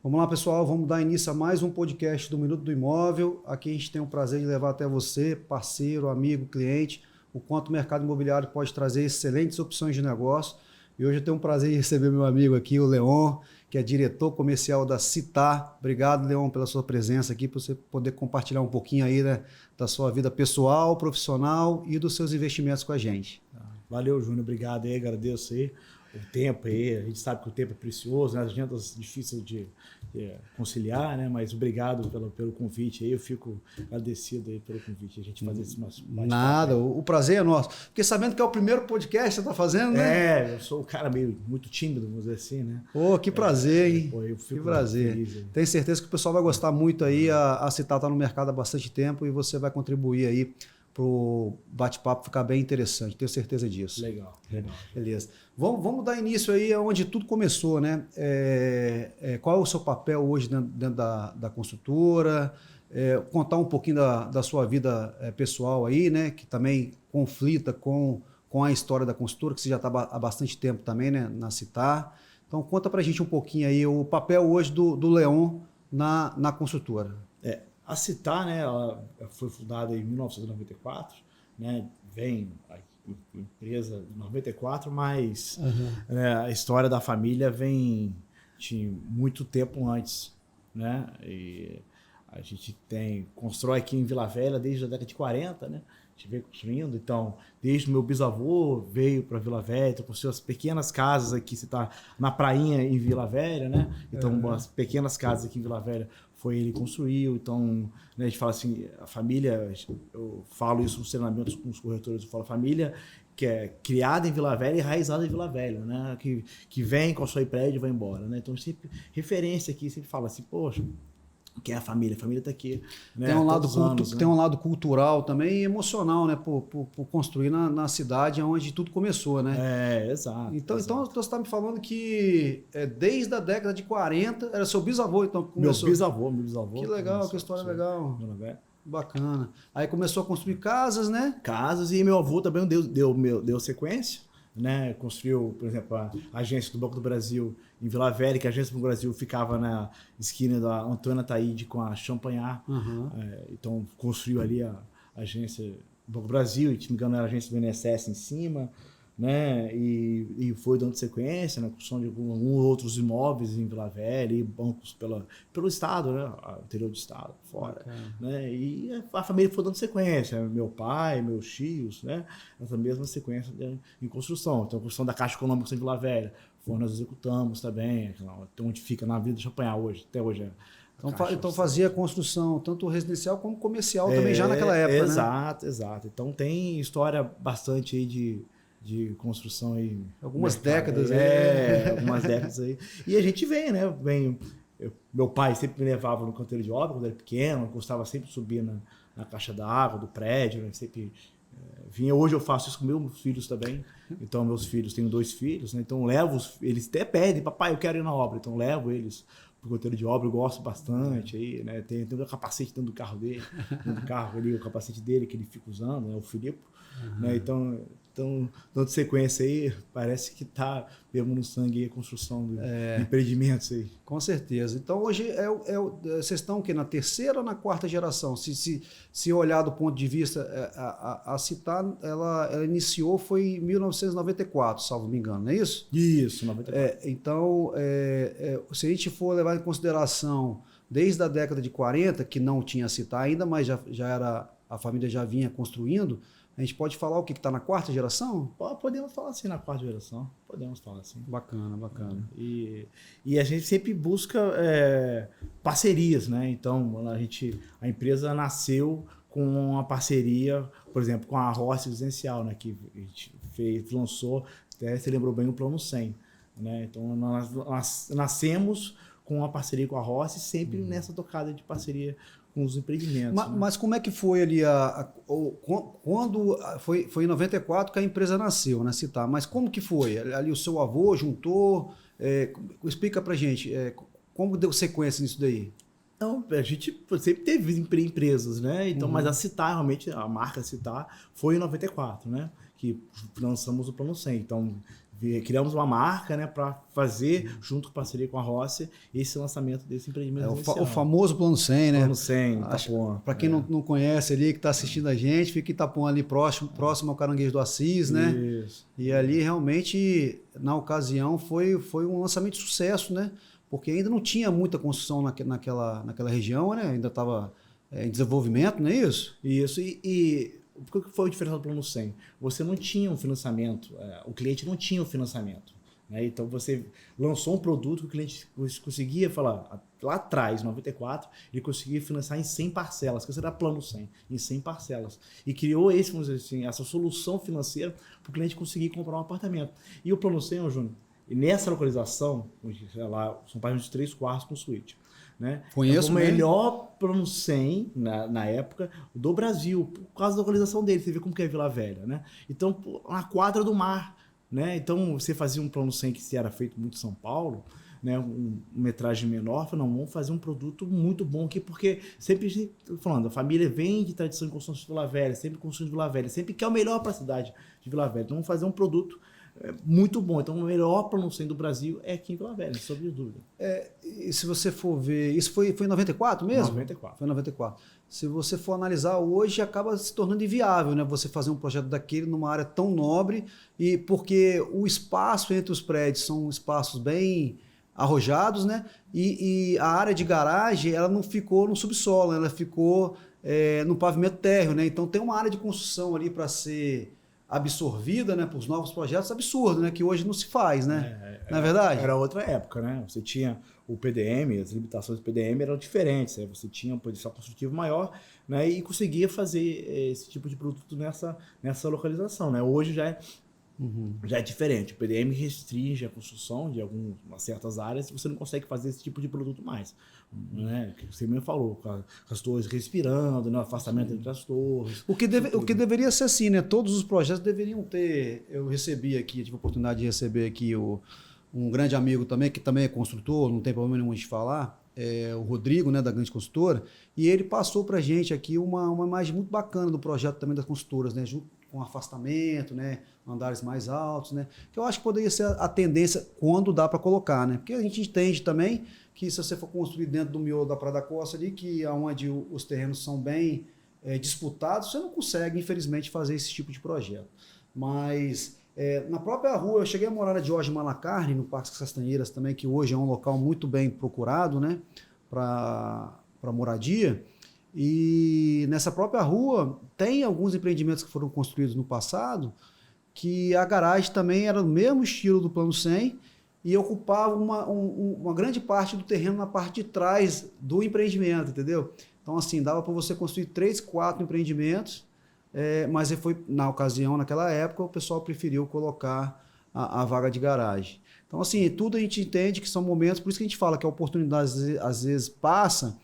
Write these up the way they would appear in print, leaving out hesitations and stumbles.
Vamos lá, pessoal, vamos dar início a mais um podcast do Minuto do Imóvel. Aqui a gente tem o prazer de levar até você, parceiro, amigo, cliente, o quanto o mercado imobiliário pode trazer excelentes opções de negócio. E hoje eu tenho o prazer de receber meu amigo aqui, o Leon, que é diretor comercial da Città. Obrigado, Leon, pela sua presença aqui, por você poder compartilhar um pouquinho aí, né, da sua vida pessoal, profissional e dos seus investimentos com a gente. Valeu, Júnior. Obrigado aí, agradeço aí o tempo aí. A gente sabe que o tempo é precioso, né? As agendas difíceis de conciliar, né? Mas obrigado pelo convite aí. Eu fico agradecido aí pelo convite. A gente fazer esse nosso bate-papo. Nada, o prazer é nosso. Fiquei sabendo que é o primeiro podcast que você está fazendo, né? Eu sou um cara meio muito tímido, vamos dizer assim, né? Pô, que prazer, hein? Eu fico Que prazer. feliz. Tenho certeza que o pessoal vai gostar muito aí. A Città está no mercado há bastante tempo e você vai contribuir aí para o bate-papo ficar bem interessante. Tenho certeza disso. Legal. Beleza. Vamos dar início aí onde tudo começou, né? Qual é o seu papel hoje dentro da construtora? Contar um pouquinho da sua vida pessoal aí, né? Que também conflita com a história da construtora, que você já está há bastante tempo também, né? Na Città. Então conta pra gente um pouquinho aí o papel hoje do Leon na construtora. A Città, né? Ela foi fundada em 1994, né? Vem a empresa de 94, mas a história da família vem de muito tempo antes, né? E a gente constrói aqui em Vila Velha desde a década de 40, né? A gente veio construindo, então, desde o meu bisavô veio para Vila Velha, então construiu as pequenas casas aqui, você está na prainha em Vila Velha, né? Então, as pequenas casas aqui em Vila Velha foi ele que construiu, então, né, a gente fala assim, a família, eu falo isso nos treinamentos com os corretores, eu falo família que é criada em Vila Velha e enraizada em Vila Velha, né? Que vem, constrói prédio e vai embora, né? Então, sempre referência aqui, sempre fala assim, poxa, que é a família está aqui, né? Tem um lado cultural também e emocional, né? Por construir na cidade onde tudo começou, né? Exato. Então você está me falando que desde a década de 40, era seu bisavô, então começou. Meu bisavô. Que legal, que história legal. Bacana. Aí começou a construir casas, né? Casas, e meu avô também deu sequência, né? Construiu, por exemplo, a agência do Banco do Brasil em Vila Velha, que a agência do Banco do Brasil ficava na esquina da Antônia Taíde com a Champagnat. Então construiu ali a agência do Banco do Brasil, e se não me engano era a agência do INSS em cima, né? E foi dando sequência na construção de alguns outros imóveis em Vila Velha e bancos pelo estado, né? Interior do estado, fora, né? E a família foi dando sequência, meu pai, meus tios, né? Essa mesma sequência em construção. Então, a construção da Caixa Econômica em Vila Velha, nós executamos também, onde fica na Avenida Champagnat hoje, até hoje. Então fazia construção tanto residencial como comercial também já naquela época, né? Exato. Então tem história bastante aí de construção aí. Algumas décadas aí. E a gente vem, né? Meu pai sempre me levava no canteiro de obra quando era pequeno, eu gostava sempre de subir na caixa d'água do prédio, né? Sempre vinha. Hoje eu faço isso com meus filhos também. Então, meus filhos, tenho 2 filhos, né? Então, eles até pedem, papai, eu quero ir na obra. Então, levo eles pro canteiro de obra, eu gosto bastante. Aí, né? Tem um capacete dentro do carro dele, dentro do carro ali, o capacete dele que ele fica usando, né? O Filipe. Né? Então, dando sequência aí, parece que tá mesmo no sangue aí a construção de empreendimentos aí. Com certeza. Então hoje vocês estão o quê? Na terceira ou na quarta geração? Se olhar do ponto de vista, a Città, ela iniciou foi em 1994, salvo me engano, não é isso? Isso, 94. Então, se a gente for levar em consideração desde a década de 40, que não tinha a Città ainda, mas já era, a família já vinha construindo, a gente pode falar o que está na quarta geração? Podemos falar assim na quarta geração. Podemos falar assim. Bacana. E a gente sempre busca parcerias, né? Então, a empresa nasceu com uma parceria, por exemplo, com a Rossi Residencial, né? Que a gente lançou, até você lembrou bem, o Plano 100. Né? Então, nós nascemos com uma parceria com a Rossi, sempre nessa tocada de parceria com os empreendimentos. Mas como é que foi ali quando foi em 94 que a empresa nasceu, né, Città? Mas como que foi? Ali o seu avô juntou? Explica pra gente, como deu sequência nisso daí? Então, a gente sempre teve empresas, né? Então, mas a Città, realmente, a marca Città, foi em 94, né? Que lançamos o Plano 100. Então, criamos uma marca, né, para fazer, junto com parceria com a Rossi, esse lançamento desse empreendimento. O famoso Plano 100, né? Plano 100, Itapuã. Para quem não conhece ali, que está assistindo a gente, fica em Itapuã ali próximo ao Caranguejo do Assis, né? Isso. E ali realmente, na ocasião, foi um lançamento de sucesso, né? Porque ainda não tinha muita construção naquela região, né? Ainda estava em desenvolvimento, não é isso? Isso. E o que foi o diferencial do Plano 100? Você não tinha um financiamento, o cliente não tinha um financiamento. Né? Então você lançou um produto que o cliente conseguia falar, lá atrás, em 94, ele conseguia financiar em 100 parcelas, que era Plano 100, em 100 parcelas. E criou vamos dizer assim, essa solução financeira para o cliente conseguir comprar um apartamento. E o Plano 100, Júnior, e nessa localização, lá, são páginas de 3 quartos com suíte. Né? Conheço o melhor Plano 100 na época do Brasil, por causa da localização dele. Você vê como que é Vila Velha, né? Então, na quadra do mar, né? Então, você fazia um Plano 100 que era feito muito em São Paulo, né? Um metragem menor, falou, não, vamos fazer um produto muito bom aqui, porque sempre falando, a família vem de tradição de construção de Vila Velha, sempre construindo Vila Velha, sempre quer o melhor para a cidade de Vila Velha. Então, vamos fazer um produto muito bom. Então, o melhor Plano 100 do Brasil é aqui em Vila Velha, sob dúvida. E se você for ver... Isso foi em 94 mesmo? 94. Foi em 94. Se você for analisar hoje, acaba se tornando inviável, né? Você fazer um projeto daquele numa área tão nobre, e porque o espaço entre os prédios são espaços bem arrojados, né? E a área de garagem, ela não ficou no subsolo, ela ficou no pavimento térreo, né? Então tem uma área de construção ali para ser absorvida, né, para os novos projetos, absurdo, né, que hoje não se faz, né? Não é verdade? Era outra época, né? Você tinha o PDM, as limitações do PDM eram diferentes, né? Você tinha um potencial construtivo maior, né, e conseguia fazer esse tipo de produto nessa localização, né? Hoje já é diferente. O PDM restringe a construção de algumas certas áreas e você não consegue fazer esse tipo de produto mais. Né? Que você mesmo falou, com as torres respirando, né? O afastamento entre as torres. O que deveria ser assim, né? Todos os projetos deveriam ter. Eu recebi aqui, tive a oportunidade de receber aqui um grande amigo também, que também é construtor, não tem problema nenhum de falar, o Rodrigo, né, da grande construtora, e ele passou para a gente aqui uma imagem muito bacana do projeto também das construtoras, né? Junto com afastamento, né, andares mais altos, né, que eu acho que poderia ser a tendência quando dá para colocar, né, porque a gente entende também que se você for construir dentro do miolo da Praia da Costa ali, que é onde os terrenos são bem disputados, você não consegue, infelizmente, fazer esse tipo de projeto. Mas na própria rua, eu cheguei a morar na Jorge Malacarne, no Parque das Castanheiras também, que hoje é um local muito bem procurado, né, para moradia. E nessa própria rua tem alguns empreendimentos que foram construídos no passado que a garagem também era do mesmo estilo do Plano 100 e ocupava uma grande parte do terreno na parte de trás do empreendimento, entendeu? Então assim, dava para você construir 3, 4 empreendimentos, mas na ocasião, naquela época, o pessoal preferiu colocar a vaga de garagem. Então assim, tudo a gente entende que são momentos, por isso que a gente fala que a oportunidade às vezes passa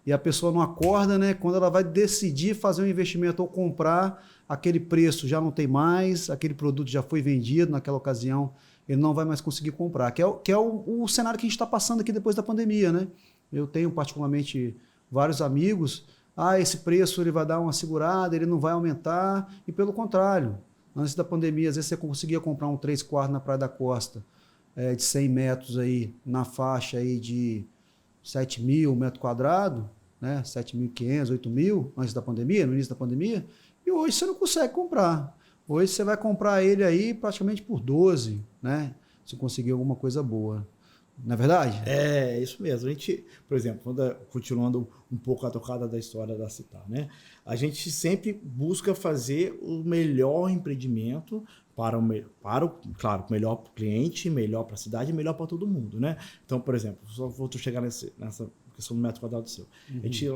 e a pessoa não acorda, né? Quando ela vai decidir fazer um investimento ou comprar, aquele preço já não tem mais, aquele produto já foi vendido naquela ocasião, ele não vai mais conseguir comprar, que é o cenário que a gente está passando aqui depois da pandemia, né? Eu tenho particularmente vários amigos, esse preço ele vai dar uma segurada, ele não vai aumentar, e pelo contrário, antes da pandemia, às vezes você conseguia comprar um 3/4 na Praia da Costa, de 100 metros aí, na faixa aí de 7 mil metro quadrado, né? 7.500, 8.000 antes da pandemia, no início da pandemia, e hoje você não consegue comprar. Hoje você vai comprar ele aí praticamente por 12, né? Se conseguir alguma coisa boa. Não é verdade? É isso mesmo. A gente, por exemplo, continuando um pouco a tocada da história da Città, né? A gente sempre busca fazer o melhor empreendimento claro, melhor para o cliente, melhor para a cidade, melhor para todo mundo, né? Então, por exemplo, só vou chegar nessa questão do metro quadrado seu. A gente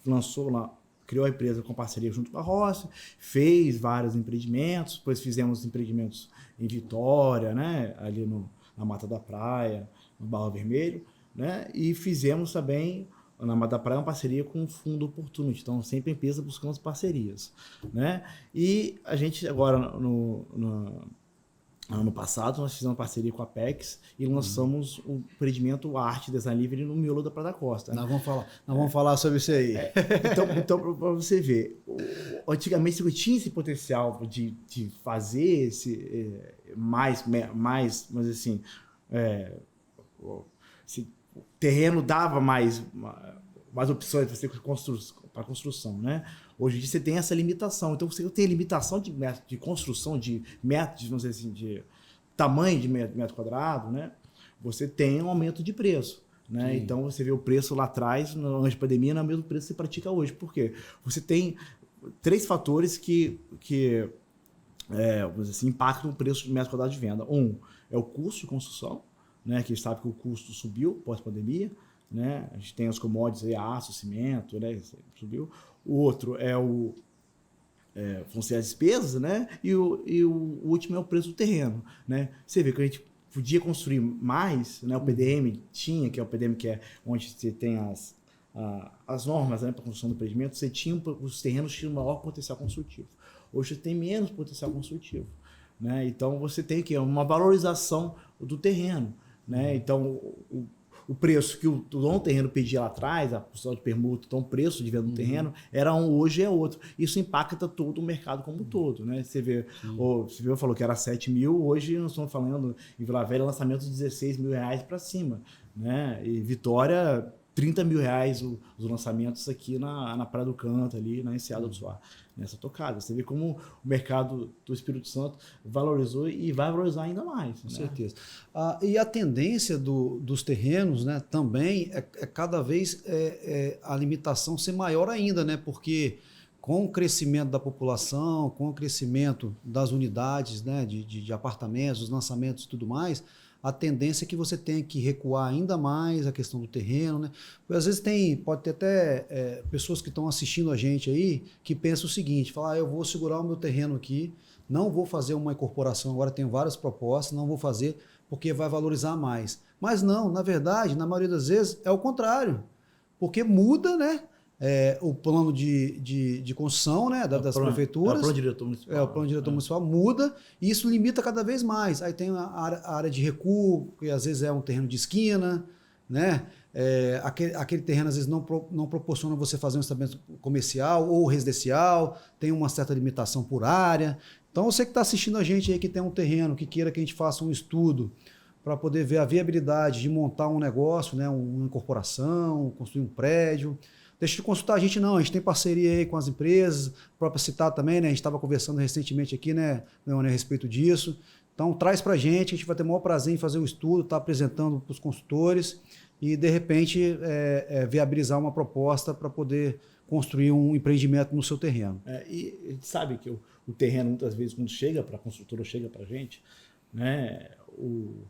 lançou lá, criou a empresa com parceria junto com a Rossi, fez vários empreendimentos, depois fizemos empreendimentos em Vitória, né? Ali na Mata da Praia, no Barro Vermelho, né? E fizemos também na Mata da Praia uma parceria com o Fundo Opportunity. Então, sempre a empresa buscando parcerias, né? E a gente agora Ano passado, nós fizemos uma parceria com a Apex e lançamos o empreendimento Arte Design Livre no miolo da Praia da Costa. Nós vamos falar sobre isso aí. Então para você ver, antigamente você tinha esse potencial de fazer esse mais, mas assim, esse terreno dava mais opções para você para construção, né? Hoje em dia você tem essa limitação. Então você tem limitação de construção, de metros, vamos dizer assim, de tamanho de metro quadrado, né? Você tem um aumento de preço, né? Sim. Então você vê o preço lá atrás, antes da pandemia, não é o mesmo preço que você pratica hoje. Por quê? Você tem 3 fatores que vamos dizer assim, impactam o preço de metro quadrado de venda. Um é o custo de construção, né? Que a gente sabe que o custo subiu pós-pandemia, né? A gente tem os commodities aí, aço, cimento, né? Subiu. O outro vão ser as despesas, né? E o último é o preço do terreno, né? Você vê que a gente podia construir mais, né? O PDM tinha, que é o PDM que é onde você tem as normas, né, para a construção do empreendimento, os terrenos tinham maior potencial construtivo. Hoje você tem menos potencial construtivo, né? Então você tem que uma valorização do terreno, né? Então o preço que o dono do terreno pedia lá atrás, a função de permuta, então o preço de venda do terreno era hoje é outro. Isso impacta todo o mercado como um todo, né? Você vê, falou que era 7 mil, hoje nós estamos falando em Vila Velha lançamento de 16 mil reais para cima, né? E Vitória, 30 mil reais os lançamentos aqui na Praia do Canto, ali na Enseada do Suá, nessa tocada. Você vê como o mercado do Espírito Santo valorizou e vai valorizar ainda mais. Com certeza. E a tendência dos terrenos, né, também é cada vez a limitação ser maior ainda, né? Porque com o crescimento da população, com o crescimento das unidades, né, de apartamentos, os lançamentos e tudo mais, a tendência é que você tenha que recuar ainda mais a questão do terreno, né? Porque às vezes pode ter até pessoas que estão assistindo a gente aí que pensam o seguinte, falar, eu vou segurar o meu terreno aqui, não vou fazer uma incorporação, agora tenho várias propostas, não vou fazer porque vai valorizar mais. Mas não, na verdade, na maioria das vezes é o contrário, porque muda, né? O plano de construção, né, das prefeituras. O plano diretor municipal. O plano diretor municipal muda e isso limita cada vez mais. Aí tem a área de recuo, que às vezes é um terreno de esquina, né? Aquele terreno às vezes não proporciona você fazer um estabelecimento comercial ou residencial, tem uma certa limitação por área. Então você que está assistindo a gente aí que tem um terreno, que queira que a gente faça um estudo para poder ver a viabilidade de montar um negócio, né, uma incorporação, construir um prédio, deixa de consultar a gente não, a gente tem parceria aí com as empresas, própria Citar também, né? A gente estava conversando recentemente aqui, né, Leone, a respeito disso. Então traz para a gente vai ter o maior prazer em fazer o estudo, estar apresentando para os consultores e de repente viabilizar uma proposta para poder construir um empreendimento no seu terreno. E a gente sabe que o terreno muitas vezes quando chega para a construtora, chega para a gente, né, o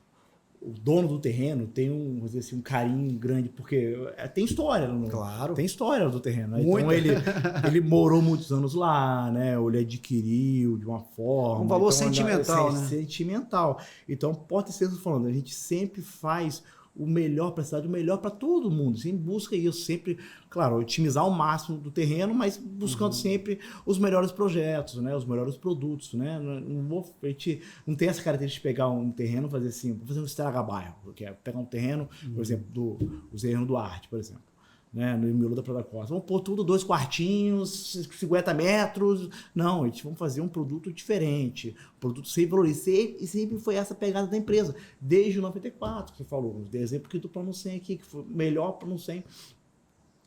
dono do terreno tem vamos dizer assim, um carinho grande, porque tem história. Claro. Tem história do terreno. Então ele morou muitos anos lá, né? Ou ele adquiriu de uma forma. Um valor sentimental, né? Sentimental. Então, pode ser falando, a gente sempre faz o melhor para a cidade, o melhor para todo mundo. Sempre busca isso, sempre, claro, otimizar o máximo do terreno, mas buscando sempre os melhores projetos, né? Os melhores produtos, né? A gente não tem essa característica de pegar um terreno e fazer assim, vou fazer um estraga-bairro, que é pegar um terreno, por exemplo, o terreno do Arte, por exemplo. Né, no miolo da Praia da Costa. Vamos pôr tudo 2 quartinhos, 50 metros. Não, a gente vamos fazer um produto diferente, um produto sem valor. E sempre foi essa pegada da empresa, desde o 94, que você falou, o exemplo que do Plano 100 aqui, que foi o melhor Plano 100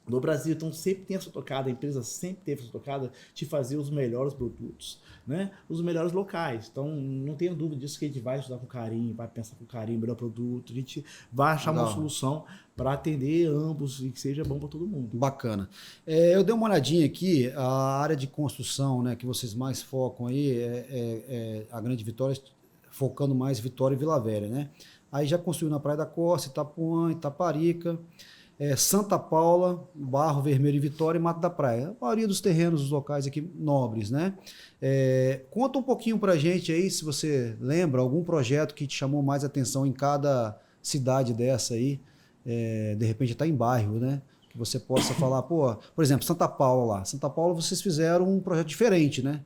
do Brasil. Então sempre tem essa tocada, a empresa sempre teve essa tocada de fazer os melhores produtos, né? Os melhores locais. Então não tenha dúvida disso, que a gente vai estudar com carinho, vai pensar com carinho, melhor produto, a gente vai achar uma solução para atender ambos e que seja bom para todo mundo. Bacana. Eu dei uma olhadinha aqui, a área de construção, né, que vocês mais focam aí a Grande Vitória, focando mais Vitória e Vila Velha, né? Aí já construiu na Praia da Costa, Itapuã, Itaparica, Santa Paula, Barro Vermelho e Vitória e Mato da Praia. A maioria dos terrenos, dos locais aqui nobres, né? Conta um pouquinho pra gente aí, se você lembra, algum projeto que te chamou mais atenção em cada cidade dessa aí, de repente está em bairro, né? Que você possa falar, por exemplo, Santa Paula lá. Santa Paula vocês fizeram um projeto diferente, né?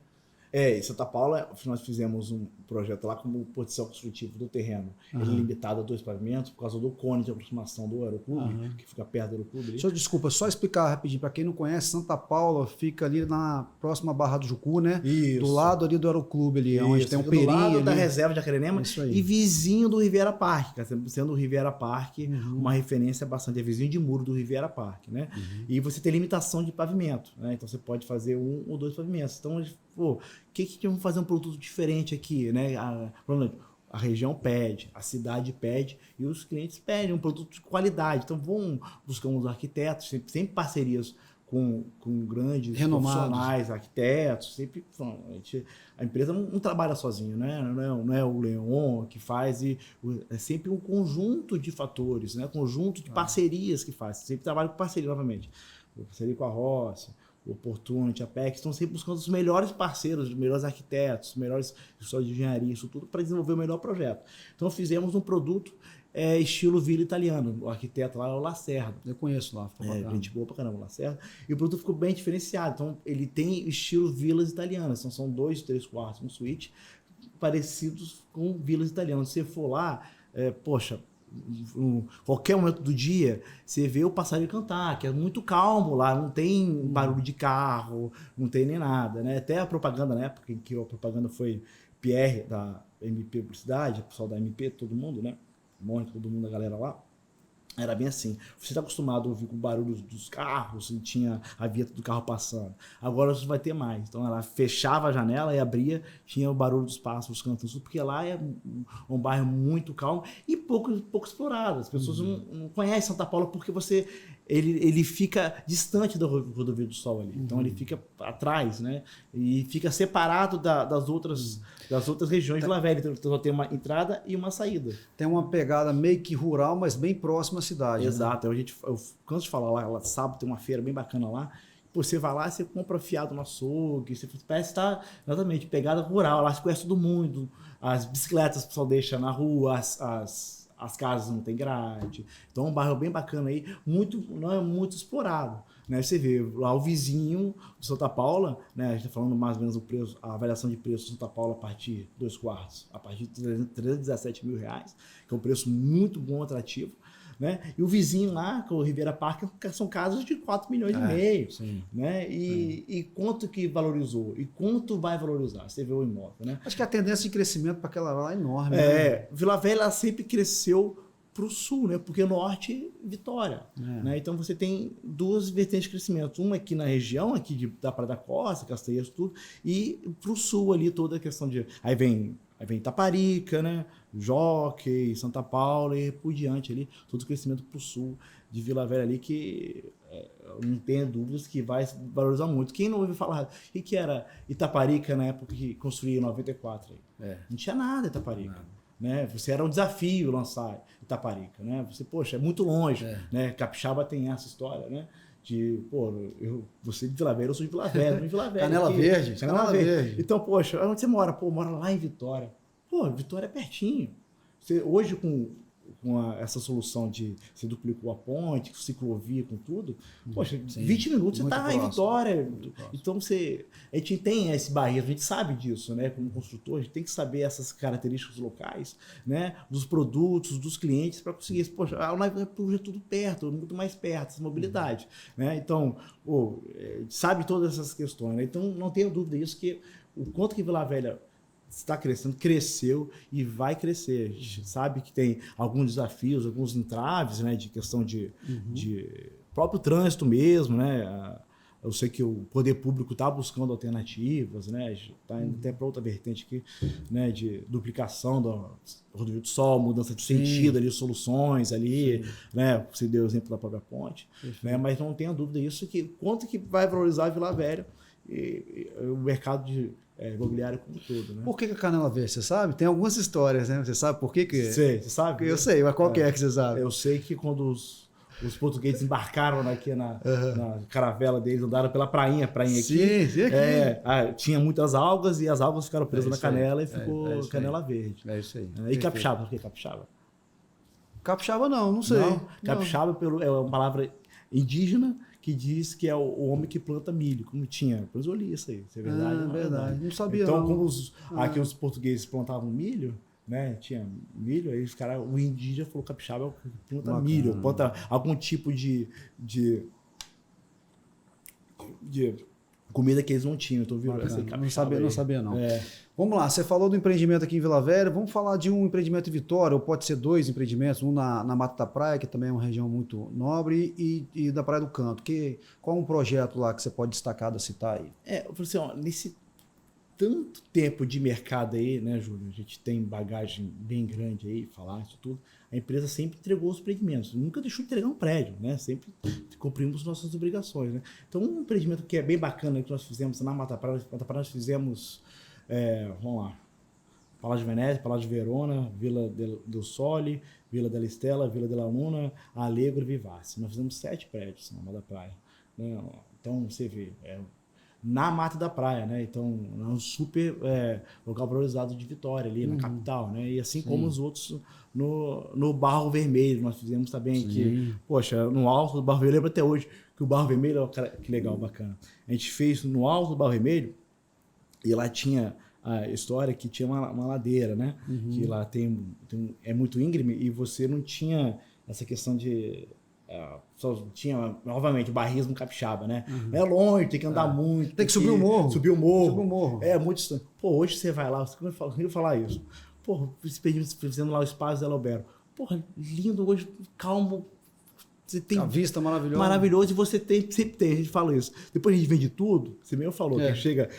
Em Santa Paula, nós fizemos um projeto lá como potencial construtivo do terreno. Ele é limitado a 2 pavimentos por causa do cone de aproximação do Aeroclube, que fica perto do Aeroclube. Desculpa, só explicar rapidinho, para quem não conhece, Santa Paula fica ali na próxima Barra do Jucu, né? Isso. Do lado ali do Aeroclube, ali, onde tem um perinho. Do lado ali. da reserva de Acarenema e vizinho do Riviera Park, sendo o Riviera Park uma referência bastante, é vizinho de muro do Riviera Park, né? E você tem limitação de pavimento, né? Então você pode fazer 1 ou 2 pavimentos. Então, pô, que vamos fazer um produto diferente aqui, né? A região pede, a cidade pede e os clientes pedem um produto de qualidade. Então, buscamos arquitetos, sempre parcerias com grandes profissionais, arquitetos, sempre a empresa não trabalha sozinho, né? Não é o Leon que faz, é sempre um conjunto de fatores, né? Conjunto de parcerias que faz, sempre trabalha com parceria novamente, parceria com a Rossi, o Opportunity, a PEC, estão sempre buscando os melhores parceiros, os melhores arquitetos, os melhores pessoas de engenharia, isso tudo para desenvolver o melhor projeto. Então fizemos um produto estilo Vila Italiano. O arquiteto lá é o Lacerda. Eu conheço lá. Gente boa pra caramba, o Lacerda. E o produto ficou bem diferenciado. Então ele tem estilo vilas italianas. Então são 2, 3 quartos, um suíte, parecidos com vilas italianas. Se você for lá, qualquer momento do dia, você vê o passarinho cantar, que é muito calmo lá, não tem barulho de carro, não tem nem nada, né? Até a propaganda, na época em que a propaganda foi Pierre, da MP Publicidade, o pessoal da MP, todo mundo, né? Mônica, todo mundo, a galera lá. Era bem assim. Você está acostumado a ouvir com barulhos dos carros e tinha a vinheta do carro passando. Agora você vai ter mais. Então ela fechava a janela e abria, tinha o barulho dos pássaros cantando, porque lá é um bairro muito calmo e pouco explorado. As pessoas não conhecem Santa Paula porque ele fica distante da Rodovia do Sol ali. Então ele fica atrás, né? E fica separado das outras regiões de Vila Velha. Então só tem uma entrada e uma saída. Tem uma pegada meio que rural, mas bem próxima à cidade. Exato. Né? Eu canso de falar lá, sábado tem uma feira bem bacana lá. Você vai lá, você compra fiado no açougue, você parece estar exatamente pegada rural. Lá você conhece todo mundo. As bicicletas o pessoal deixa na rua, as casas não tem grade. Então é um bairro bem bacana aí, não é muito explorado. Né? Você vê lá o vizinho de Santa Paula, né? A gente está falando mais ou menos do preço, a avaliação de preço de Santa Paula a partir de 2 quartos, a partir de R$317 mil, que é um preço muito bom, atrativo. Né? E o vizinho lá, com o Riviera Park, são casas de 4 milhões e meio. Sim. Né? E quanto que valorizou? E quanto vai valorizar? Você vê o imóvel. Né? Acho que a tendência de crescimento para aquela lá é enorme. Né? Vila Velha sempre cresceu para o sul, né? Porque norte, Vitória. Né? Então você tem 2 vertentes de crescimento. Uma aqui na região, aqui da Praia da Costa, Castanheiros, tudo, e para o sul ali toda a questão de... Aí vem Itaparica, né? Jockey, Santa Paula e por diante ali, todo o crescimento para o sul de Vila Velha ali, que não tenho dúvidas que vai valorizar muito. Quem não ouviu falar, o que era Itaparica na época que construía em 94? Aí? Não tinha nada Itaparica. Né? Você era um desafio lançar Itaparica. Né? Você, é muito longe. Né? Capixaba tem essa história, né? Você de Vila Velha, eu sou de Vila Velha, de Vila Velha. Canela Verde. Então, onde você mora? Mora lá em Vitória. Vitória é pertinho. Hoje, com essa solução de você duplicou a ponte, ciclovia, com tudo, 20 minutos você está em Vitória. Então, a gente tem esse barreiro, a gente sabe disso, né? Como construtor, a gente tem que saber essas características locais, né? Dos produtos, dos clientes, para conseguir. É tudo perto, muito mais perto, essa mobilidade. Né? Então, sabe todas essas questões. Né? Então, não tenho dúvida disso, que o quanto que Vila Velha está crescendo, cresceu e vai crescer. A gente sabe que tem alguns desafios, alguns entraves, né, de questão de próprio trânsito mesmo, né? Eu sei que o poder público está buscando alternativas, né? Está indo até para outra vertente aqui, né? De duplicação da Rodovia do Sol, mudança de sentido ali, soluções ali, né? Você deu o exemplo da própria ponte, né? Mas não tenha dúvida isso, que quanto que vai valorizar a Vila Velha e o mercado imobiliário como todo, né? Por que a Canela Verde, você sabe? Tem algumas histórias, né? Você sabe por que? Sei, você sabe? Eu sei, mas qual que é que você sabe? Eu sei que quando os portugueses embarcaram aqui na caravela deles, andaram pela prainha aqui. Sim, aqui. Tinha muitas algas e as algas ficaram presas na canela e ficou Canela Verde. É isso aí. E capixaba, por que capixaba? Capixaba não sei. Não? Capixaba é uma palavra indígena que diz que é o homem que planta milho, como tinha. Depois eu li isso aí, se é verdade ou não é verdade. Não sabia então, não. como aqui os portugueses plantavam milho, né? Tinha milho, aí os caras, o indígena falou capixaba planta milho, planta algum tipo de comida que eles não tinham. Então, viu? Não sabia não. Vamos lá, você falou do empreendimento aqui em Vila Velha, vamos falar de um empreendimento em Vitória, ou pode ser 2 empreendimentos, um na Mata da Praia, que também é uma região muito nobre, e da Praia do Canto. Qual um projeto lá que você pode destacar da citar aí? Eu falei assim, ó, nesse tanto tempo de mercado aí, né, Júlio? A gente tem bagagem bem grande aí, falar isso tudo. A empresa sempre entregou os empreendimentos, nunca deixou de entregar um prédio, né? Sempre cumprimos nossas obrigações, né? Então, um empreendimento que é bem bacana que nós fizemos na Mata Praia, nós fizemos, vamos lá, Palácio de Venezia, Palácio de Verona, Vila do Sole, Vila della Estela, Vila della Luna, Alegro e Vivace. Nós fizemos 7 prédios na Mata da Praia, né? Então, você vê, na Mata da Praia, né? Então, é um super local valorizado de Vitória, ali na capital, né? E assim como os outros no Barro Vermelho, nós fizemos também que, poxa, no alto do Barro Vermelho, lembro até hoje que o Barro Vermelho, cara, que legal, bacana. A gente fez no alto do Barro Vermelho e lá tinha a história que tinha uma ladeira, né? Que lá é muito íngreme e você não tinha essa questão de... só tinha, novamente, o barrismo capixaba, né? É longe, tem que andar muito. Tem que subir o morro. Subir o morro. Subir o morro. É muito distante. Pô, hoje você vai lá, você conseguiu falar isso. Pô, fazendo lá o Espaço Zé Alberto. Porra, lindo hoje, calmo. Você tem a vista maravilhosa. Maravilhoso, e você sempre tem, a gente fala isso. Depois a gente vende tudo, você mesmo falou, que chega,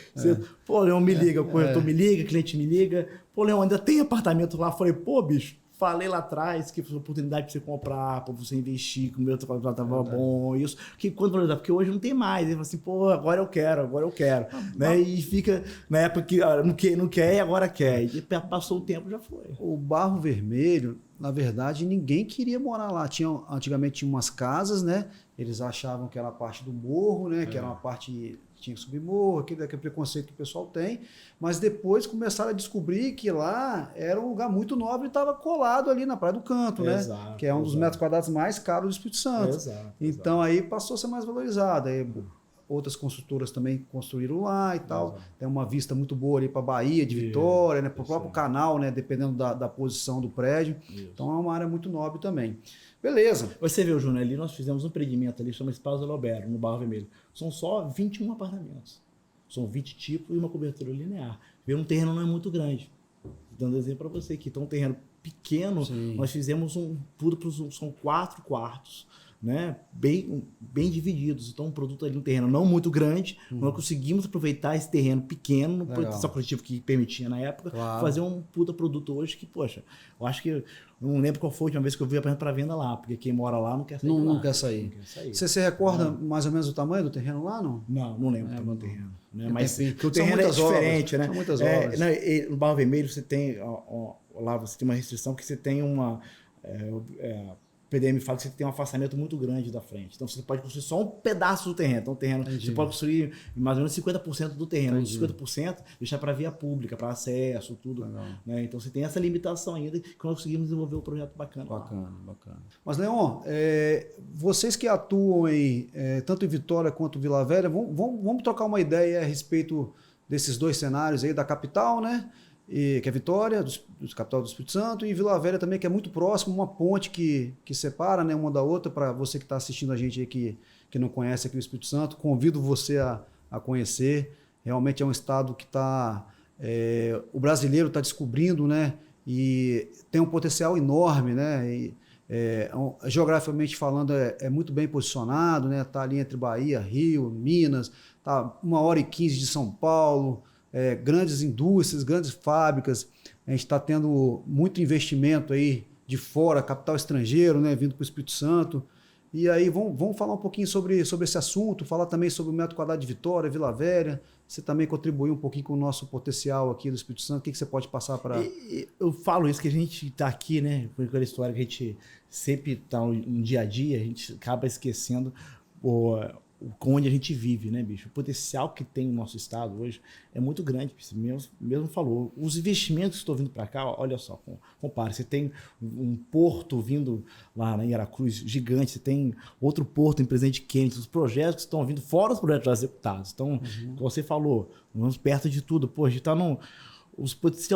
pô, Leão me liga, o corretor me liga, cliente me liga, pô, Leão, ainda tem apartamento lá? Falei, pô, bicho, falei lá atrás que foi oportunidade para você comprar, para você investir, que o meu trabalho estava bom, isso. Que quando valorizar, porque hoje não tem mais. Ele fala assim, pô, agora eu quero. Né? E fica na época que não quer e agora quer. E passou o tempo, já foi. O Barro Vermelho, na verdade, ninguém queria morar lá. Antigamente tinha umas casas, né? Eles achavam que era a parte do morro, né? Que era uma parte... tinha que subir morro, aquele preconceito que o pessoal tem, mas depois começaram a descobrir que lá era um lugar muito nobre e estava colado ali na Praia do Canto, né? Que é um dos metros quadrados mais caros do Espírito Santo. Então aí passou a ser mais valorizado. Aí, outras construtoras também construíram lá e tal. Tem uma vista muito boa ali para a Bahia de Vitória, né? Para o próprio canal, né? Dependendo da posição do prédio. Então é uma área muito nobre também. Beleza. Você viu, Júnior, ali nós fizemos um empreendimento ali, chama Espaço Alberto, no Barro Vermelho. São só 21 apartamentos. São 20 tipos e uma cobertura linear. Um terreno não é muito grande. Dando exemplo para você aqui. Então, um terreno pequeno, nós fizemos são 4 quartos, né? Bem divididos. Então, um produto ali, um terreno não muito grande, nós conseguimos aproveitar esse terreno pequeno, no proteção coletiva que permitia na época, fazer um puta produto hoje que, poxa, eu acho que não lembro qual foi a última vez que eu vi apartamento para venda lá, porque quem mora lá não quer sair. Não quer sair. Você se recorda mais ou menos o tamanho do terreno lá, não? Não lembro o tamanho do terreno. Né? Mas porque o terreno é diferente, né? São muitas obras. No Barro Vermelho você tem, lá você tem uma restrição que você tem uma... O PDM fala que você tem um afastamento muito grande da frente. Então, você pode construir só um pedaço do terreno. Então, você pode construir mais ou menos 50% do terreno. Os 50% deixar para via pública, para acesso, tudo. Né? Então, você tem essa limitação ainda que nós conseguimos desenvolver um projeto bacana. Bacana. Mas, Leon, vocês que atuam aí, tanto em Vitória quanto em Vila Velha, vamos trocar uma ideia a respeito desses 2 cenários aí da capital, né? Que é Vitória, do capital do Espírito Santo, e Vila Velha também, que é muito próximo, uma ponte que separa, né, uma da outra. Para você que está assistindo a gente aí que não conhece aqui o Espírito Santo, convido você a conhecer. Realmente é um estado que o brasileiro está descobrindo, né, e tem um potencial enorme, né, e, geograficamente falando é muito bem posicionado, né, está ali entre Bahia, Rio, Minas, está 1h15 de São Paulo. Grandes indústrias, grandes fábricas. A gente está tendo muito investimento aí de fora, capital estrangeiro, né, vindo para o Espírito Santo. E aí vamos falar um pouquinho sobre esse assunto, falar também sobre o metro quadrado de Vitória, Vila Velha. Você também contribuiu um pouquinho com o nosso potencial aqui do Espírito Santo. O que você pode passar para... Eu falo isso, que a gente está aqui, né, com aquela história que a gente sempre está no dia a dia, a gente acaba esquecendo o onde a gente vive, né, bicho? O potencial que tem o nosso estado hoje é muito grande. Você mesmo falou. Os investimentos que estão vindo para cá, olha só, compara. Você tem um porto vindo lá em Aracruz, gigante. Você tem outro porto em Presidente Kennedy. Os projetos que estão vindo, fora os projetos já executados. Então, como você falou, vamos perto de tudo. Pô, a gente está num... O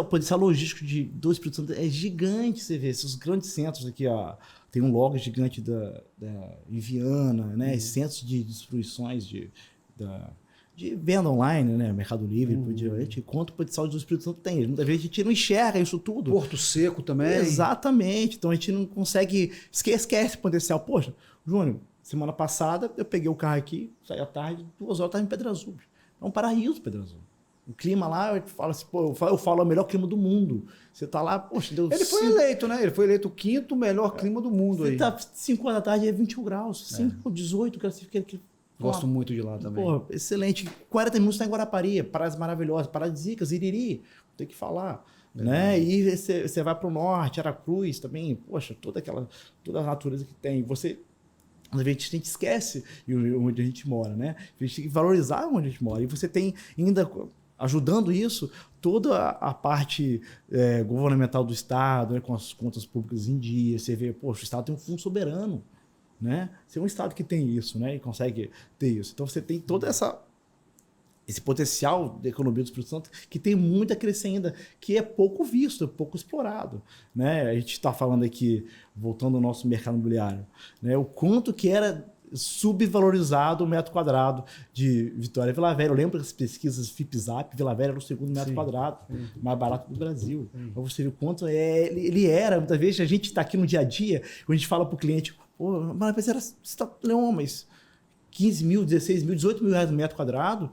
potencial logístico do Espírito Santo é gigante, você vê. Esses grandes centros aqui, ó, tem um logo gigante em Viana, né? Centros de distribuições de venda online, né? Mercado Livre, por diante. Quanto potencial do Espírito Santo tem? Muitas vezes a gente não enxerga isso tudo. Porto Seco também. Exatamente. Então a gente não consegue... Esquece esse potencial. Poxa, Júnior, semana passada eu peguei o carro aqui, saí à tarde, 2 horas estava em Pedra Azul. É um paraíso, Pedra Azul. O clima lá, eu falo assim, pô, eu falo é o melhor clima do mundo. Você tá lá, poxa, Deus. Ele foi eleito, né? Ele foi eleito o 5º melhor clima do mundo aí. Você tá 5 horas da tarde, é 21 graus. 5, 18, Gosto muito de lá também. Pô, excelente. 40 minutos tá em Guarapari, praias maravilhosas, paradisíacas, Iriri, tem que falar. Né? E você vai para o norte, Aracruz também, poxa, toda a natureza que tem. A gente esquece onde a gente mora, né? A gente tem que valorizar onde a gente mora. E você tem ainda, ajudando isso, toda a parte governamental do Estado, né? Com as contas públicas em dia. Você vê, poxa, o Estado tem um fundo soberano, né? Você é um Estado que tem isso, né? E consegue ter isso. Então você tem toda esse potencial da economia do Espírito Santo que tem muito a crescer ainda, que é pouco visto, é pouco explorado, né? A gente está falando aqui, voltando ao nosso mercado imobiliário, né? O quanto que era subvalorizado o metro quadrado de Vitória e Vila Velha. Eu lembro das pesquisas FIPZAP, Vila Velha era o 2º metro quadrado, mais barato do Brasil. Para você ver o quanto ele era. Muitas vezes a gente está aqui no dia a dia, quando a gente fala para o cliente, pô, mas era, não, mas 15 mil, 16 mil, 18 mil reais no metro quadrado,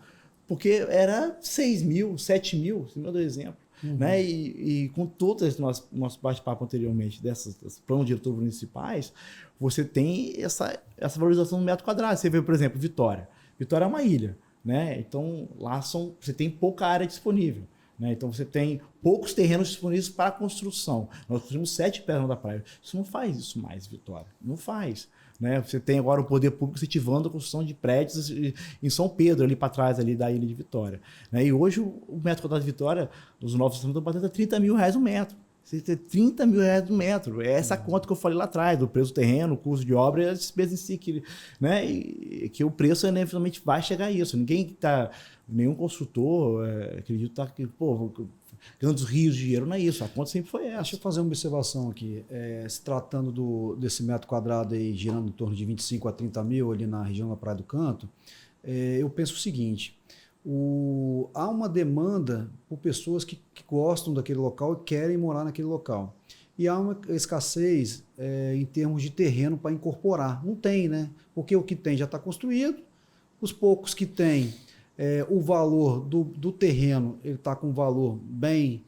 porque era 6 mil, 7 mil, você me deu exemplo. Né? E com todas nosso bate-papo anteriormente desses planos diretores municipais, você tem essa valorização do metro quadrado. Você vê, por exemplo, Vitória. Vitória é uma ilha, né? Então lá você tem pouca área disponível. Né? Então você tem poucos terrenos disponíveis para construção. Nós construímos 7 pernas da praia. Você não faz isso mais, Vitória. Não faz. Né? Você tem agora o poder público incentivando a construção de prédios em São Pedro, ali para trás ali da ilha de Vitória. Né? E hoje o metro quadrado de Vitória, os novos estão batendo a 30 mil reais o metro. Você tem 30 mil reais no metro. É essa conta que eu falei lá atrás, do preço do terreno, o custo de obra e a despesa em si. Né? E que o preço inevitavelmente vai chegar a isso. Nenhum construtor, acredito, está ganhando os rios de dinheiro, não é isso. A conta sempre foi essa. Deixa eu fazer uma observação aqui. Se tratando desse metro quadrado aí, girando em torno de 25 a 30 mil ali na região da Praia do Canto, eu penso o seguinte, há uma demanda por pessoas que gostam daquele local e querem morar naquele local. E há uma escassez em termos de terreno para incorporar. Não tem, né? Porque o que tem já está construído, os poucos que tem, o valor do terreno ele está com um valor bem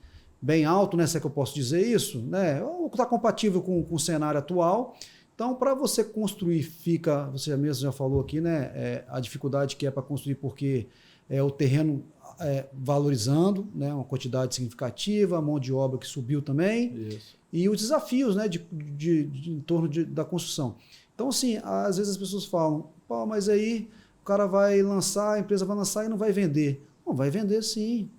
alto, né? Se é que eu posso dizer isso, né? Ou está compatível com o cenário atual. Então, para você construir, você mesmo já falou aqui, né? A dificuldade que é para construir, porque o terreno valorizando, né? Uma quantidade significativa, a mão de obra que subiu também. Isso. E os desafios, né? Em torno da construção. Então, assim, às vezes as pessoas falam, pô, mas aí o cara vai lançar, a empresa vai lançar e não vai vender. Não, vai vender sim.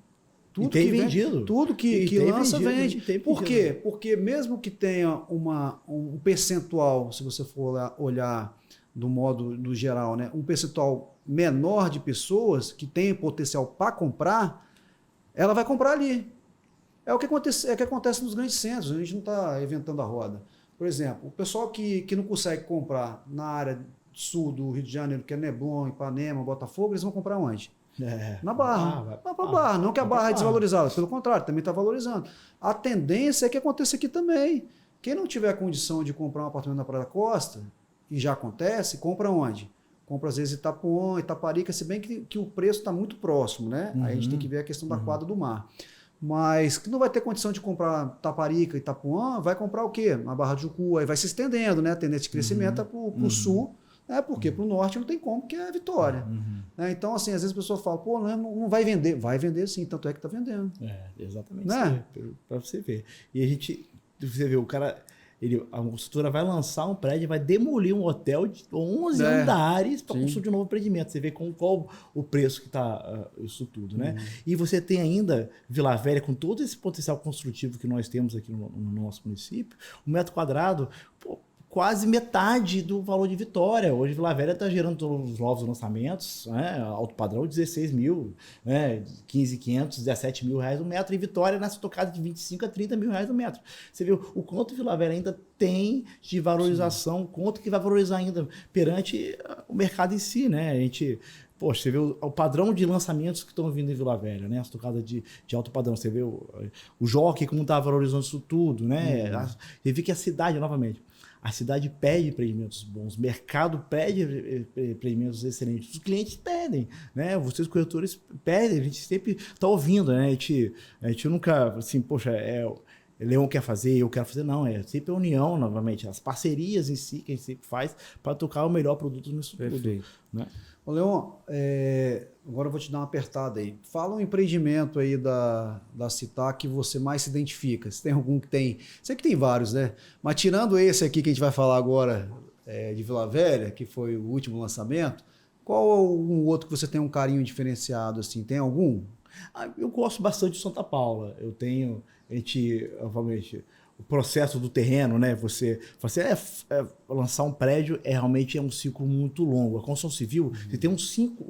Tudo que vendido. Tudo que lança vende. Por quê? Porque mesmo que tenha um percentual, se você for olhar do modo do geral, né, um percentual menor de pessoas que tem potencial para comprar, ela vai comprar ali. É o que acontece nos grandes centros, a gente não está inventando a roda. Por exemplo, o pessoal que não consegue comprar na área sul do Rio de Janeiro, que é Leblon, Ipanema, Botafogo, eles vão comprar onde? Na Barra. Vai para a Barra. Não que a Barra é desvalorizada, pelo contrário, também está valorizando. A tendência é que aconteça aqui também. Quem não tiver condição de comprar um apartamento na Praia da Costa, e já acontece, compra onde? Compra às vezes Itapuã, Itaparica, se bem que o preço está muito próximo, né? Aí a gente tem que ver a questão da quadra do mar. Mas que não vai ter condição de comprar Taparica e Itapuã, vai comprar o quê? Na Barra de Jucu, aí vai se estendendo, né? A tendência de crescimento é para o sul, porque para o norte não tem como, que é a Vitória. Então, assim, às vezes a pessoa fala, pô, não vai vender. Vai vender sim, tanto é que está vendendo. Exatamente. Né? Para você ver. E você vê, o cara a construtora vai lançar um prédio, vai demolir um hotel de 11 andares para construir um novo empreendimento. Você vê qual o preço que está isso tudo, né? E você tem ainda Vila Velha, com todo esse potencial construtivo que nós temos aqui no nosso município, o metro quadrado, quase metade do valor de Vitória. Hoje Vila Velha está gerando todos os novos lançamentos, né? Alto padrão 16 mil, né? 15.500, 17 mil reais o metro, e Vitória nessa tocada de 25 a 30 mil reais o metro. Você viu o quanto Vila Velha ainda tem de valorização, quanto que vai valorizar ainda perante o mercado em si, né? A gente... Poxa, você vê o padrão de lançamentos que estão vindo em Vila Velha, né? As tocadas de alto padrão. Você vê o Jockey, como está valorizando isso tudo, né? Você vê que a cidade, novamente, a cidade pede empreendimentos bons, o mercado pede empreendimentos excelentes, os clientes pedem, né? Vocês corretores pedem, a gente sempre está ouvindo, né? A gente nunca, assim, poxa, Leão quer fazer, eu quero fazer, não, é sempre a união, novamente, as parcerias em si que a gente sempre faz para tocar o melhor produto nisso tudo. Né? Ô Leon, agora eu vou te dar uma apertada aí. Fala um empreendimento aí da Città que você mais se identifica. Se tem algum que tem... Sei que tem vários, né? Mas tirando esse aqui que a gente vai falar agora, de Vila Velha, que foi o último lançamento, qual é um outro que você tem um carinho diferenciado, assim? Tem algum? Eu gosto bastante de Santa Paula. Obviamente, o processo do terreno, né? Você lançar um prédio realmente é um ciclo muito longo. A construção civil, você tem um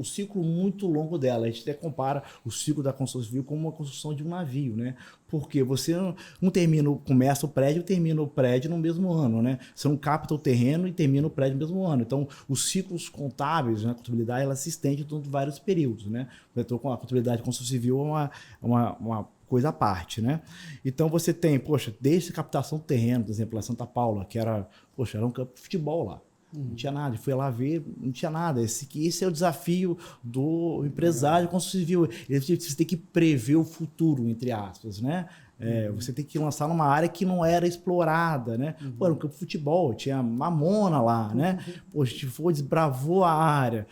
ciclo muito longo dela. A gente até compara o ciclo da construção civil com uma construção de um navio, né? Porque você não começa o prédio e termina o prédio no mesmo ano, né? Você não capta o terreno e termina o prédio no mesmo ano. Então, os ciclos contábeis, né, a contabilidade, ela se estende durante vários períodos, né? Então, com a contabilidade de construção civil é uma coisa à parte, né? Então você tem, desde a captação do terreno, por exemplo, lá em Santa Paula, que era um campo de futebol lá. Não tinha nada, foi lá ver, não tinha nada. Esse é o desafio do empresário de construção civil. Você tem que prever o futuro, entre aspas, né? Você tem que lançar numa área que não era explorada, né? Era um campo de futebol, tinha mamona lá, né? A gente desbravou a área,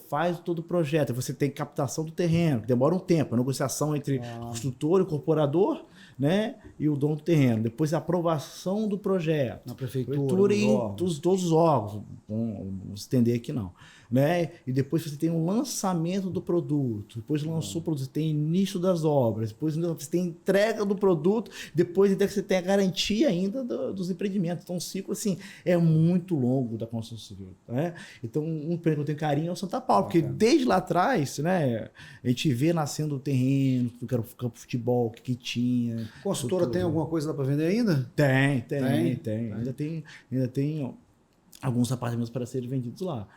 faz todo o projeto. Você tem captação do terreno, que demora um tempo, a negociação entre o construtor e o incorporador, né? E o dono do terreno. Depois a aprovação do projeto. Na prefeitura e todos os órgãos. Vamos estender aqui não. Né? E depois você tem o lançamento do produto, depois lançou o produto, você tem início das obras, depois você tem entrega do produto, depois você tem a garantia ainda dos empreendimentos. Então o ciclo assim, é muito longo da construção civil. Né? Então um empreendimento que eu tenho carinho é o Santa Paula, porque desde lá atrás, né, a gente vê nascendo o terreno, que era o campo de futebol que tinha. A construtora tem alguma coisa lá para vender ainda? Tem. Ainda tem alguns apartamentos para serem vendidos lá.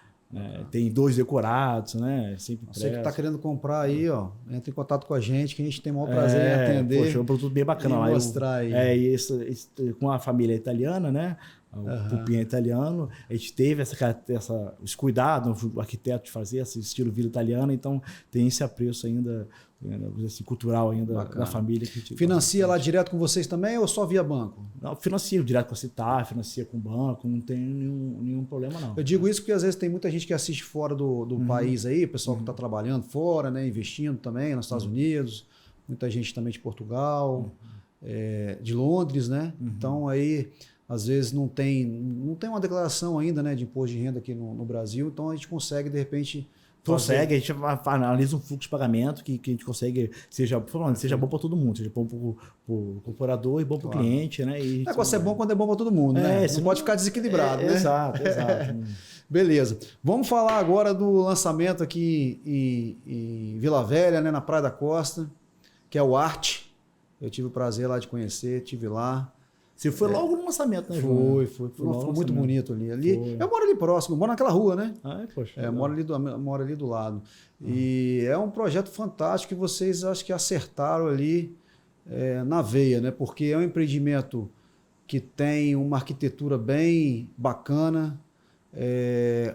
Tem 2 decorados, né? Sempre você que está querendo comprar aí, ó, entra em contato com a gente, que a gente tem o maior prazer em atender. É um produto bem bacana. E mostrar aí. Com a família italiana, né? O Pupinha italiano, a gente teve esse cuidado, o arquiteto de fazer esse estilo vila italiana, então tem esse apreço ainda, esse cultural ainda da família. Financia lá direto com vocês também ou só via banco? Não, financia direto com a Città, financia com o banco, não tem nenhum problema não. Eu digo isso porque às vezes tem muita gente que assiste fora do país aí, pessoal que está trabalhando fora, né, investindo também nos Estados Unidos, muita gente também de Portugal, de Londres, né? Então aí às vezes não tem uma declaração ainda, né, de imposto de renda aqui no Brasil, então a gente consegue de repente a gente analisa um fluxo de pagamento que a gente consegue, seja bom para todo mundo, seja bom para o corporador e bom para o cliente, né? O negócio é bom quando é bom para todo mundo, né? Não pode ficar desequilibrado, né? Exato. Beleza. Vamos falar agora do lançamento aqui em Vila Velha, né, na Praia da Costa, que é o Arte. Eu tive o prazer lá de conhecer, estive lá. Você foi logo no lançamento, né, João? Foi muito bonito ali. Eu moro ali próximo, moro naquela rua, né? Moro ali do lado. E é um projeto fantástico que vocês acho que acertaram ali na veia, né? Porque é um empreendimento que tem uma arquitetura bem bacana,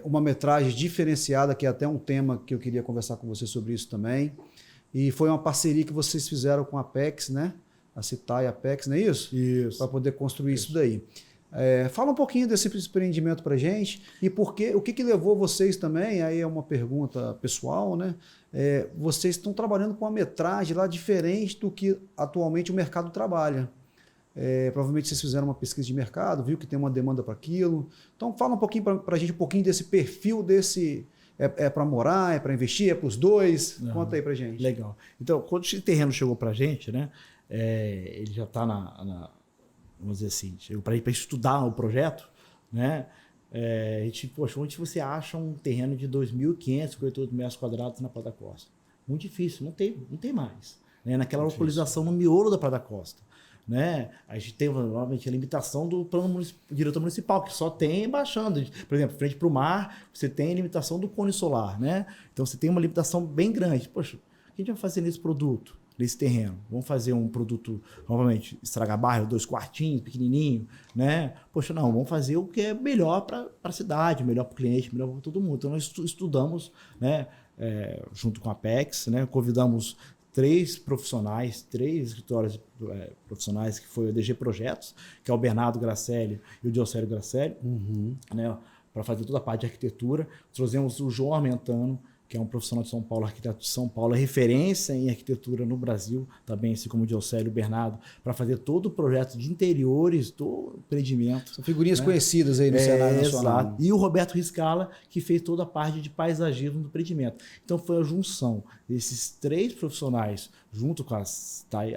uma metragem diferenciada, que é até um tema que eu queria conversar com você sobre isso também. E foi uma parceria que vocês fizeram com a Apex, né? A Città e a Apex, não é isso? Isso. Para poder construir isso daí. Fala um pouquinho desse empreendimento para a gente e o que levou vocês também, aí é uma pergunta pessoal, né? Vocês estão trabalhando com uma metragem lá diferente do que atualmente o mercado trabalha. Provavelmente vocês fizeram uma pesquisa de mercado, viu que tem uma demanda para aquilo. Então fala um pouquinho para a gente, um pouquinho desse perfil desse... É para morar, é para investir, é para os dois? Conta aí para gente. Legal. Então, quando esse terreno chegou para a gente, né, ele já está vamos dizer assim, chegou para estudar o projeto, né? A gente, poxa, onde você acha um terreno de 2.558 metros quadrados na Praia da Costa? Muito difícil, não tem mais. Né? Naquela localização no miolo da Praia da Costa. Né? A gente tem, normalmente, a limitação do plano diretor municipal, que só tem baixando. Por exemplo, frente para o mar, você tem a limitação do cone solar. Né? Então, você tem uma limitação bem grande. Poxa, o que a gente vai fazer nesse produto, nesse terreno? Vamos fazer um produto, novamente, estragar bairro, 2 quartinhos, pequenininho. Né? Poxa, não, vamos fazer o que é melhor para a cidade, melhor para o cliente, melhor para todo mundo. Então, nós estudamos, né, junto com a Apex, né, convidamos 3 escritórios profissionais, que foi o DG Projetos, que é o Bernardo Gracelli e o Diocélio Gracelli, né, para fazer toda a parte de arquitetura. Trouxemos o João Armentano, que é um profissional de São Paulo, arquiteto de São Paulo, é referência em arquitetura no Brasil, também, assim como o Diocélio e o Bernardo, para fazer todo o projeto de interiores do empreendimento. São figurinhas conhecidas aí no cenário nacional. Exato. E o Roberto Riscala, que fez toda a parte de paisagismo do empreendimento. Então, foi a junção desses 3 profissionais, junto com a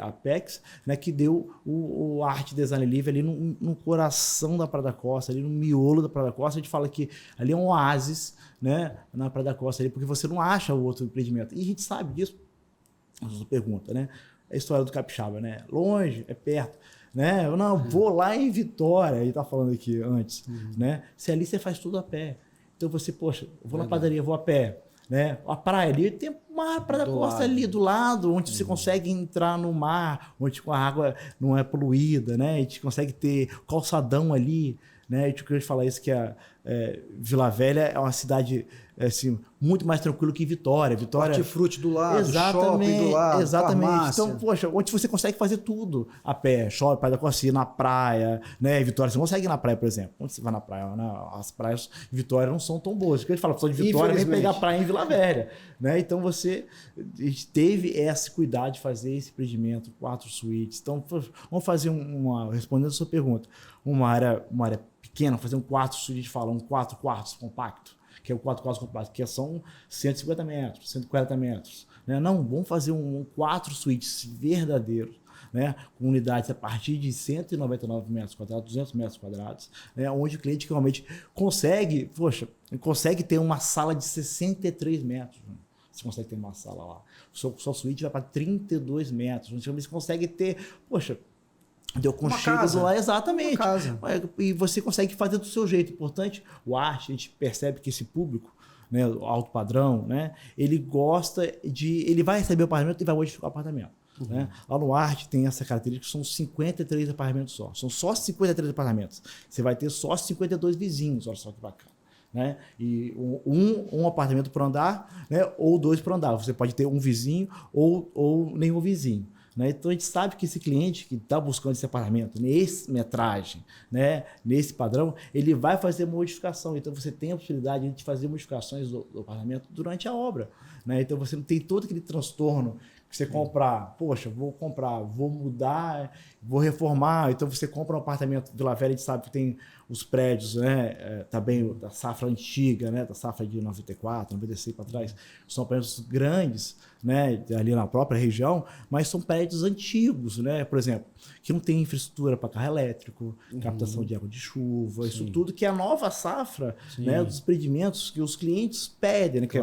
Apex, né, que deu o Arte Design Livre ali no coração da Praia da Costa, ali no miolo da Praia da Costa. A gente fala que ali é um oásis, né, na Praia da Costa, ali, porque você não acha o outro empreendimento. E a gente sabe disso. A gente pergunta, né? A história do capixaba, né? Longe, é perto. Né? Eu não vou lá em Vitória, ele tá falando aqui antes, né? Se ali você faz tudo a pé. Então você, poxa, eu vou na padaria, vou a pé. Né? A praia ali tem uma praia da costa ali do lado, onde você consegue entrar no mar, onde a água não é poluída, né? A gente consegue ter calçadão ali, né? A gente queria falar isso, que Vila Velha é uma cidade assim, muito mais tranquilo que Vitória. Hortifruti do lado, shopping do lado, exatamente. farmácia. Então, poxa, onde você consegue fazer tudo a pé, shopping, Praia da Costa, na praia, né? Vitória, você não consegue ir na praia, por exemplo. Onde você vai na praia? Né? As praias de Vitória não são tão boas. Porque a gente fala, pessoal de Vitória vem pegar praia em Vila Velha, né? Então, a gente teve esse cuidado de fazer esse empreendimento, 4 suítes. Então, vamos fazer respondendo a sua pergunta, uma área pequena, fazer um 4 suíte, a gente fala, um 4 quartos compacto, que é o 4 quartos compacto, que são 150 metros, 140 metros. Né? Não, vamos fazer um 4 suítes verdadeiros, né? Com unidades a partir de 199 metros quadrados, 200 metros quadrados, né? Onde o cliente realmente consegue ter uma sala de 63 metros. Né? Você consegue ter uma sala lá. O seu suíte vai para 32 metros. Onde você consegue ter, deu conchego lá, exatamente. Uma casa. E você consegue fazer do seu jeito. Importante, o arte, a gente percebe que esse público, né, o alto padrão, né, ele gosta ele vai receber o apartamento e vai modificar o apartamento. Né? Lá no arte tem essa característica, são 53 apartamentos só. São só 53 apartamentos. Você vai ter só 52 vizinhos, olha só que bacana. Né? E um apartamento por andar, né? Ou 2 por andar. Você pode ter um vizinho ou nenhum vizinho. Né? Então a gente sabe que esse cliente que está buscando esse apartamento, nesse metragem, né? Nesse padrão, ele vai fazer modificação. Então você tem a possibilidade de fazer modificações do apartamento durante a obra. Né? Então você não tem todo aquele transtorno que você comprar, vou mudar, vou reformar. Então você compra um apartamento Vila Velha, a gente sabe que tem os prédios, né? Também da safra antiga, né? Da safra de 94, 96 para trás, são prédios grandes, né? Ali na própria região, mas são prédios antigos, né? Por exemplo, que não tem infraestrutura para carro elétrico, captação de água de chuva, isso tudo que é a nova safra, né? Dos empreendimentos que os clientes pedem, né? Que é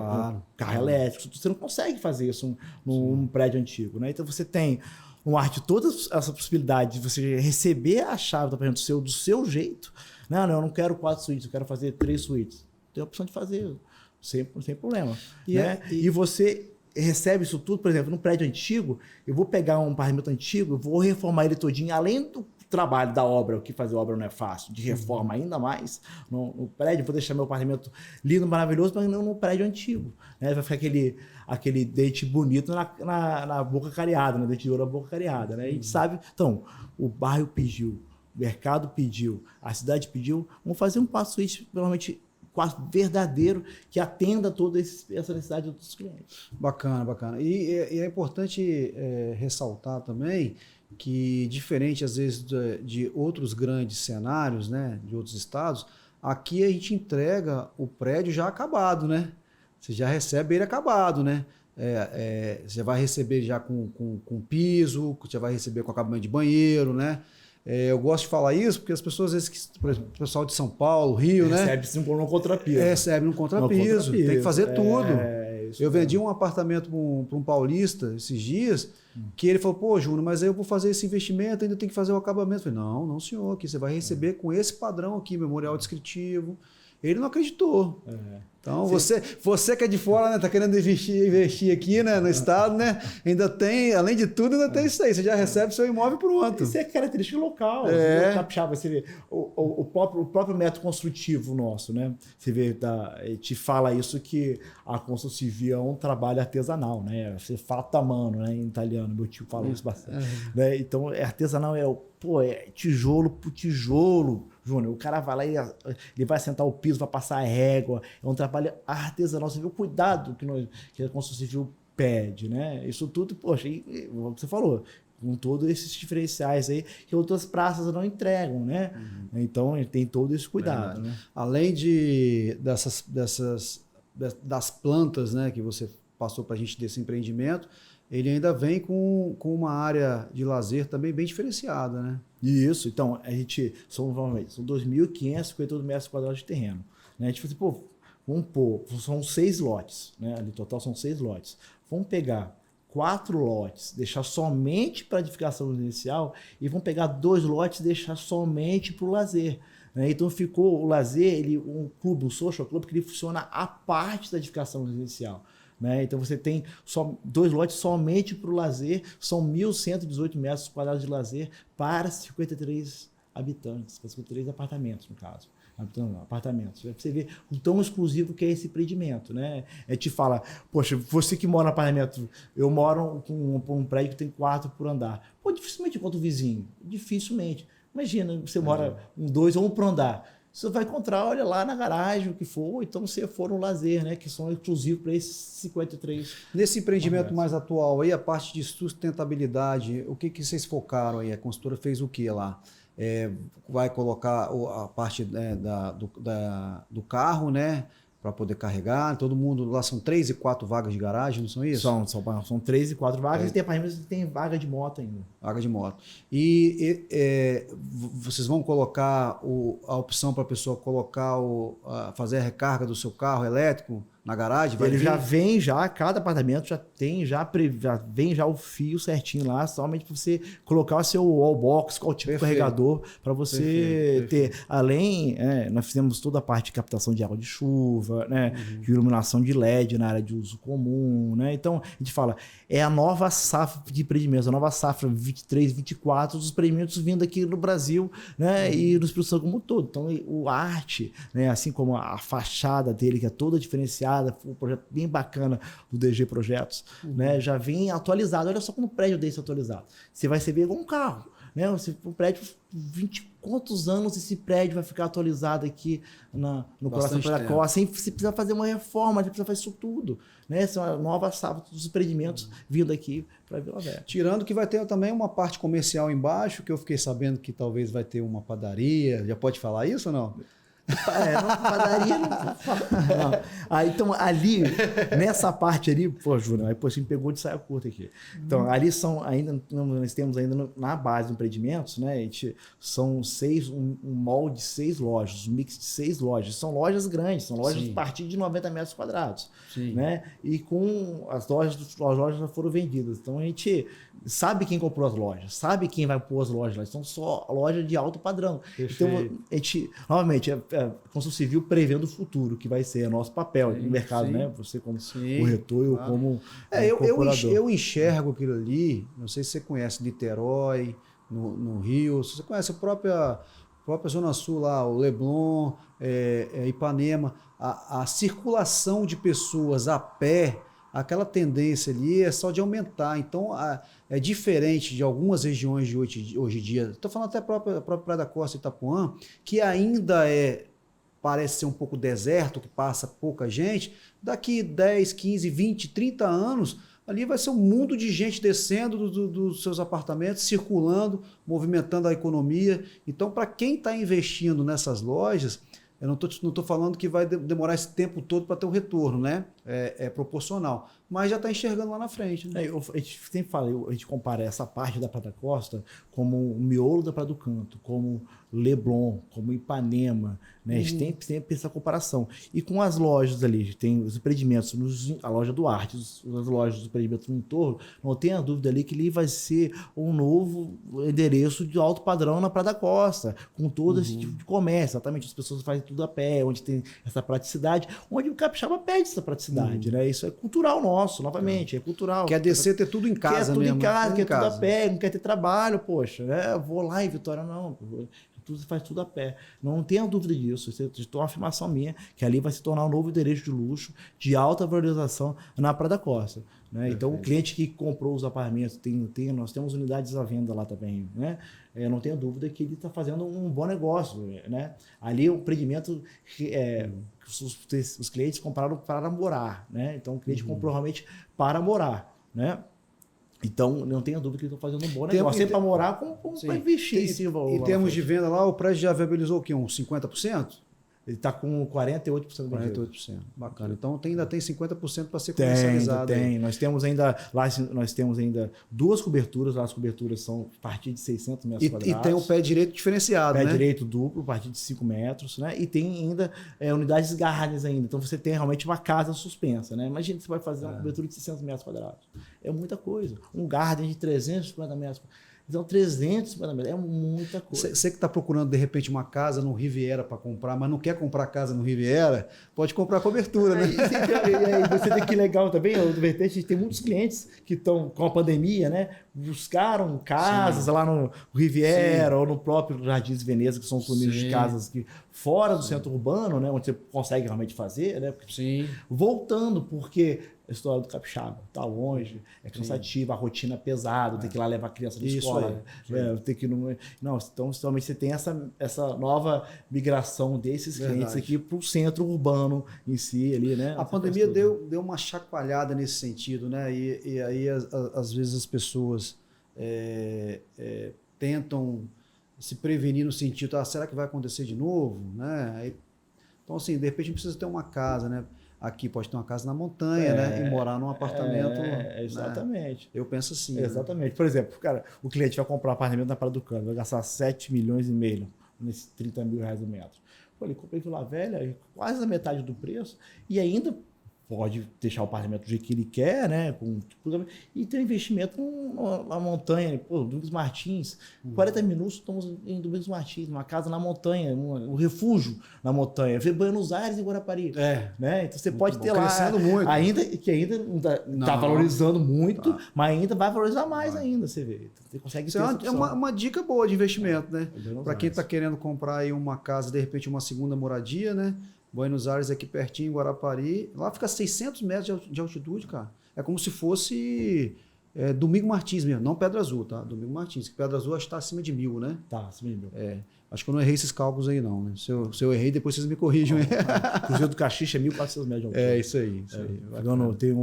carro elétrico, você não consegue fazer isso num prédio antigo, né? Então você tem no arte toda essa possibilidade de você receber a chave do apartamento do seu jeito. Não, eu não quero 4 suítes, eu quero fazer 3 suítes. Tem a opção de fazer, sem problema. E você recebe isso tudo, por exemplo, num prédio antigo, eu vou pegar um apartamento antigo, eu vou reformar ele todinho, além do trabalho da obra, o que fazer obra não é fácil, de reforma ainda mais, no prédio, vou deixar meu apartamento lindo, maravilhoso, mas não no prédio antigo. Né? Vai ficar aquele dente bonito na boca cariada, né? Dente de ouro na boca cariada. Né? A gente sabe, então, o bairro pediu, o mercado pediu, a cidade pediu, vamos fazer um 4 suíte, provavelmente quase verdadeiro, que atenda toda essa necessidade dos clientes. Bacana. E é importante ressaltar também que diferente às vezes de outros grandes cenários, né, de outros estados, aqui a gente entrega o prédio já acabado, né? Você já recebe ele acabado, né? Você vai receber já com piso, você vai receber com acabamento de banheiro, né? Eu gosto de falar isso porque as pessoas, às vezes, por exemplo, o pessoal de São Paulo, Rio, né? Recebe-se um contrapiso. Recebe um contrapiso, tem que fazer tudo. Eu vendi um apartamento para um paulista esses dias, que ele falou, pô, Júnior, mas aí eu vou fazer esse investimento, ainda tem que fazer o acabamento. Eu falei, não, senhor, aqui você vai receber com esse padrão aqui, memorial descritivo. Ele não acreditou. Então, você que é de fora, né, tá querendo investir aqui, né, no estado, né, ainda tem, além de tudo, ainda tem isso aí. Você já recebe seu imóvel pronto. Isso é característica local. Você vê o próprio método construtivo nosso, né? Você vê, te fala isso que a construção civil é um trabalho artesanal, né? Você fata a mano, né, em italiano, meu tio fala isso bastante. Né? Então, artesanal é tijolo por tijolo, Júnior. O cara vai lá e ele vai sentar o piso, vai passar a régua. É um trabalho artesanal. Você vê o cuidado que a construção civil pede, né? Isso tudo, poxa, você falou, com todos esses diferenciais aí que outras praças não entregam, né? Então, ele tem todo esse cuidado, né? Além das plantas, né, que você passou para a gente desse empreendimento, ele ainda vem com uma área de lazer também bem diferenciada, né? Isso, então, a gente, são 2.552 metros quadrados de terreno, né? A gente falou assim, vamos pôr, são 6 lotes, né? Ali total são 6 lotes. Vamos pegar 4 lotes, deixar somente para edificação residencial e vamos pegar 2 lotes e deixar somente para o lazer. Né? Então ficou o lazer, um clube, o social club, que ele funciona à parte da edificação residencial. Né? Então você tem 2 lotes somente para o lazer, são 1.118 metros quadrados de lazer para 53 habitantes, para 53 apartamentos no caso. Apartamentos. Você vê o tão exclusivo que é esse empreendimento, né? Te fala, poxa, você que mora no apartamento, eu moro com um prédio que tem 4 por andar. Pô, dificilmente encontra o vizinho. Dificilmente. Imagina, você mora em 2 ou 1 por andar. Você vai encontrar, olha lá na garagem, o que for, ou então você for no lazer, né? Que são exclusivos para esses 53. Nesse empreendimento mais atual, aí a parte de sustentabilidade, o que vocês focaram aí? A consultora fez o que lá? Vai colocar a parte do carro, né? Para poder carregar. Todo mundo lá são 3 e 4 vagas de garagem, não são isso? São 3 e 4 vagas e tem apartamentos que tem vaga de moto ainda. Vaga de moto. E vocês vão colocar a opção para a pessoa colocar fazer a recarga do seu carro elétrico na garagem? Já vem cada apartamento já vem já o fio certinho lá, somente para você colocar o seu wallbox, qual tipo de carregador, para você ter. Além, nós fizemos toda a parte de captação de água de chuva, né, de iluminação de LED na área de uso comum, né? Então, a gente fala, é a nova safra de empreendimentos, a nova safra 23, 24, dos empreendimentos vindo aqui no Brasil, né, e no Espírito Santo como um todo. Então, o arte, né, assim como a fachada dele, que é toda diferenciada, um projeto bem bacana do DG Projetos, né? Já vem atualizado. Olha só como o prédio desse atualizado. Você vai receber igual um carro, né? O prédio, 20 quantos anos esse prédio vai ficar atualizado aqui no coração da costa, sem você precisa fazer uma reforma, você precisa fazer isso tudo, né? Essa é uma nova safra dos empreendimentos vindo aqui para Vila Velha. Tirando que vai ter também uma parte comercial embaixo, que eu fiquei sabendo que talvez vai ter uma padaria. Já pode falar isso ou não? Padaria não. Então, ali, nessa parte ali, pô, Júnior, aí você me pegou de saia curta aqui. Então, ali nós temos ainda na base do empreendimentos, né? São um molde de 6 lojas, um mix de 6 lojas. São lojas grandes, são lojas a partir de 90 metros quadrados. Né? E com as lojas já foram vendidas. Então, a gente sabe quem comprou as lojas, sabe quem vai pôr as lojas lá. São só lojas de alto padrão. Então, a gente, novamente, a construção civil prevendo o futuro, que vai ser nosso papel no mercado, né? Você como corretor e como incorporador. Eu enxergo aquilo ali, não sei se você conhece Niterói, no Rio, se você conhece a própria Zona Sul lá, o Leblon, Ipanema, a circulação de pessoas a pé, aquela tendência ali é só de aumentar. Então, é diferente de algumas regiões de hoje em dia. Estou falando até a própria Praia da Costa e Itapuã, que ainda parece ser um pouco deserto, que passa pouca gente. Daqui 10, 15, 20, 30 anos, ali vai ser um mundo de gente descendo dos seus apartamentos, circulando, movimentando a economia. Então, para quem está investindo nessas lojas, eu não estou falando que vai demorar esse tempo todo para ter um retorno, né? É proporcional. Mas já está enxergando lá na frente. Né? A gente sempre fala, a gente compara essa parte da Praia da Costa como o miolo da Praia do Canto, como Leblon, como Ipanema, né? A gente sempre essa comparação. E com as lojas ali, tem os empreendimentos, a loja do Arte, as lojas dos empreendimentos no entorno, não tenha dúvida ali que ele vai ser um novo endereço de alto padrão na Praia da Costa, com todo esse tipo de comércio. Exatamente, as pessoas fazem tudo a pé, onde tem essa praticidade, onde o capixaba perde essa praticidade, né? Isso é cultural nosso, novamente, é cultural. Quer descer, ter tudo em casa mesmo. Quer tudo em casa, quer tudo a pé, não quer ter trabalho, poxa, né? Vou lá em Vitória, não, faz tudo a pé. Não tenha dúvida disso. Isso é uma afirmação minha, que ali vai se tornar um novo endereço de luxo, de alta valorização na Praia da Costa. Né? Então, o cliente que comprou os apartamentos, nós temos unidades à venda lá também, né? Não tenha dúvida que ele está fazendo um bom negócio. Né? Ali o empreendimento que os clientes compraram para morar. Né? Então, o cliente comprou realmente para morar. Né? Então, não tenha dúvida que eles estão fazendo um bom negócio. Sempre para morar, para investir em cima. Em termos de venda lá, o prédio já viabilizou o quê? Uns 50%? Ele está com 48% vendido. 48%. Bacana. Então ainda tem 50% para ser comercializado. Tem. Nós temos ainda duas coberturas. As coberturas são a partir de 600 metros quadrados. E tem o pé direito diferenciado, pé direito duplo, a partir de 5 metros. Né? E tem ainda unidades gardens ainda. Então você tem realmente uma casa suspensa. Né? Imagina que você vai fazer uma cobertura de 600 metros quadrados. É muita coisa. Um garden de 350 metros quadrados. Então, 350 metros é muita coisa. Você que está procurando, de repente, uma casa no Riviera para comprar, mas não quer comprar casa no Riviera, pode comprar cobertura, né? E aí, você tem que legal também, o Vertente, tem muitos clientes que estão com a pandemia, né? Buscaram casas lá no Riviera ou no próprio Jardins de Veneza, que são condomínios de casas que fora do centro urbano, né? Onde você consegue realmente fazer, né? Voltando, porque a história do capixaba tá longe, é cansativa, a rotina é pesada, tem que ir lá levar a criança na escola, tem que não, então realmente você tem essa nova migração desses clientes aqui para o centro urbano em si ali, né? A pandemia deu uma chacoalhada nesse sentido, né? E aí às vezes as pessoas tentam se prevenir no sentido, será que vai acontecer de novo, né? Então assim, de repente precisa ter uma casa, né? Aqui pode ter uma casa na montanha, né? E morar num apartamento. Exatamente. Né? Eu penso assim. Exatamente. Né? Por exemplo, cara, o cliente vai comprar um apartamento na Praia do Canto, vai gastar 7,5 milhões nesses 30 mil reais o metro. Pô, ele comprou Vila Velha, quase a metade do preço, e ainda pode deixar o apartamento do jeito que ele quer, né? E ter investimento na montanha. Pô, Domingos Martins, 40 minutos estamos em Domingos Martins, uma casa na montanha, um refúgio na montanha. Vê Buenos Aires e Guarapari. Né? Então você pode ter lá. Muito. Ainda está valorizando muito, mas ainda vai valorizar mais ainda, você vê. Você consegue ter uma dica boa de investimento, né? Para quem está querendo comprar aí uma casa, de repente uma segunda moradia, né? Buenos Aires aqui pertinho, Guarapari. Lá fica 600 metros de altitude, cara. É como se fosse Domingo Martins mesmo, não Pedra Azul, tá? Domingo Martins. Pedra Azul acho que está acima de 1.000, né? Tá, acima de 1.000. Acho que eu não errei esses cálculos aí não, né? Se eu errei, depois vocês me corrijam. Cruzeiro do Caxixa é 1.400 metros de altura. Isso aí. Tem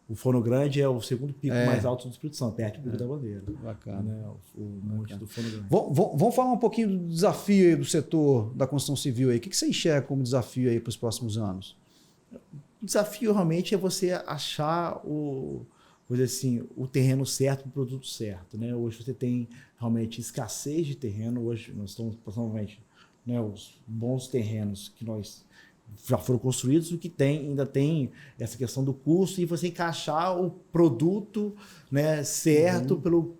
o Fono Grande é o segundo pico mais alto do Espírito Santo, perto do Pico da Bandeira. Bacana. Né? O monte do Fono Grande. Vamos falar um pouquinho do desafio aí do setor da construção civil aí. O que você enxerga como desafio aí para os próximos anos? O desafio realmente é você achar vou dizer assim, o terreno certo, o produto certo. Né? Hoje você tem realmente escassez de terreno. Hoje nós estamos provavelmente, né, os bons terrenos que nós já foram construídos, o que ainda tem essa questão do custo e você encaixar o produto, né, certo pelo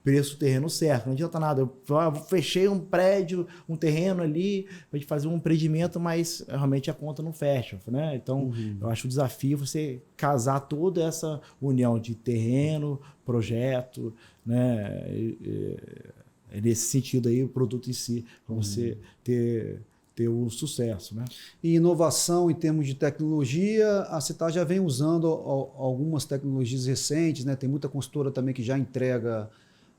preço do terreno certo. Não adianta nada. Eu fechei um prédio, um terreno ali, para gente fazer um empreendimento, mas realmente a conta não fecha. Né? Então, eu acho o desafio você casar toda essa união de terreno, projeto, né? Nesse sentido aí, o produto em si, para você ter o sucesso. Né? E inovação em termos de tecnologia, a Citar já vem usando algumas tecnologias recentes, né? Tem muita consultora também que já entrega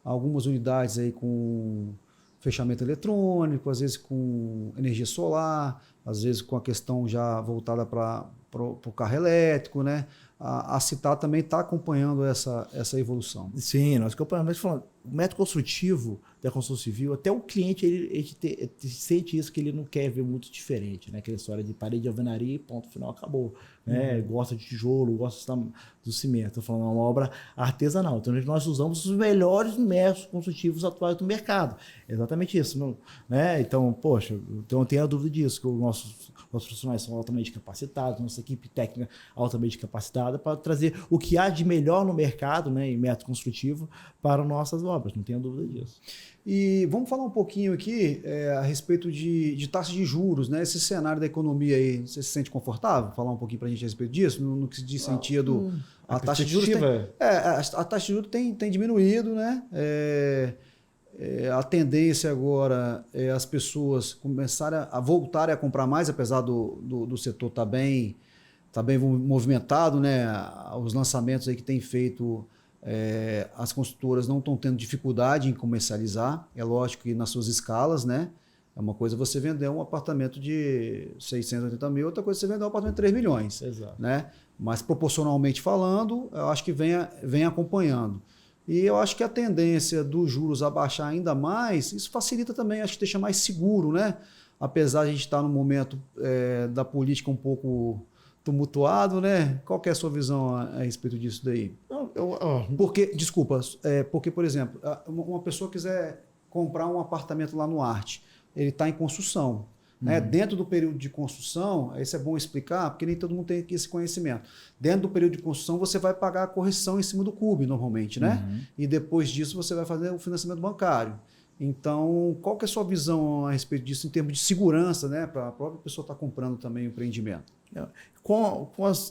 algumas unidades aí com fechamento eletrônico, às vezes com energia solar, às vezes com a questão já voltada para o carro elétrico, né? A Citar também está acompanhando essa evolução. Sim, nós acompanhamos. Falando, o método construtivo da construção civil, até o cliente ele sente isso, que ele não quer ver muito diferente, né? Aquela história de parede de alvenaria e ponto final, acabou. Né? Gosta de tijolo, gosta do cimento. Estou falando, é uma obra artesanal. Então, nós usamos os melhores métodos construtivos atuais do mercado. É exatamente isso. Não, né? Então, poxa, então não tenho a dúvida disso, que os nossos profissionais são altamente capacitados, nossa equipe técnica altamente capacitada para trazer o que há de melhor no mercado, né, em método construtivo para nossas obras, não tenho dúvida disso. E vamos falar um pouquinho aqui a respeito de taxa de juros, né? Esse cenário da economia aí, você se sente confortável? Falar um pouquinho para a gente a respeito disso, no que se diz sentido... A taxa de juros a taxa de juros tem diminuído, né? A tendência agora é as pessoas começarem a voltarem a comprar mais, apesar do setor estar bem movimentado, né? Os lançamentos aí que tem feito, as construtoras não estão tendo dificuldade em comercializar. É lógico que nas suas escalas, né? É uma coisa você vender um apartamento de 680 mil, outra coisa você vender um apartamento de 3 milhões. Exato. Né? Mas proporcionalmente falando, eu acho que vem acompanhando. E eu acho que a tendência dos juros a baixar ainda mais, isso facilita também, acho que deixa mais seguro, né? Apesar de a gente estar num momento da política um pouco tumultuado, né? Qual que é a sua visão a respeito disso daí? Porque, por exemplo, uma pessoa quiser comprar um apartamento lá no Arte, ele está em construção. Né? Dentro do período de construção, isso é bom explicar, porque nem todo mundo tem esse conhecimento. Dentro do período de construção, você vai pagar a correção em cima do CUB, normalmente, né? E depois disso, você vai fazer o financiamento bancário. Então, qual que é a sua visão a respeito disso em termos de segurança, né? Para a própria pessoa estar comprando também o empreendimento? Com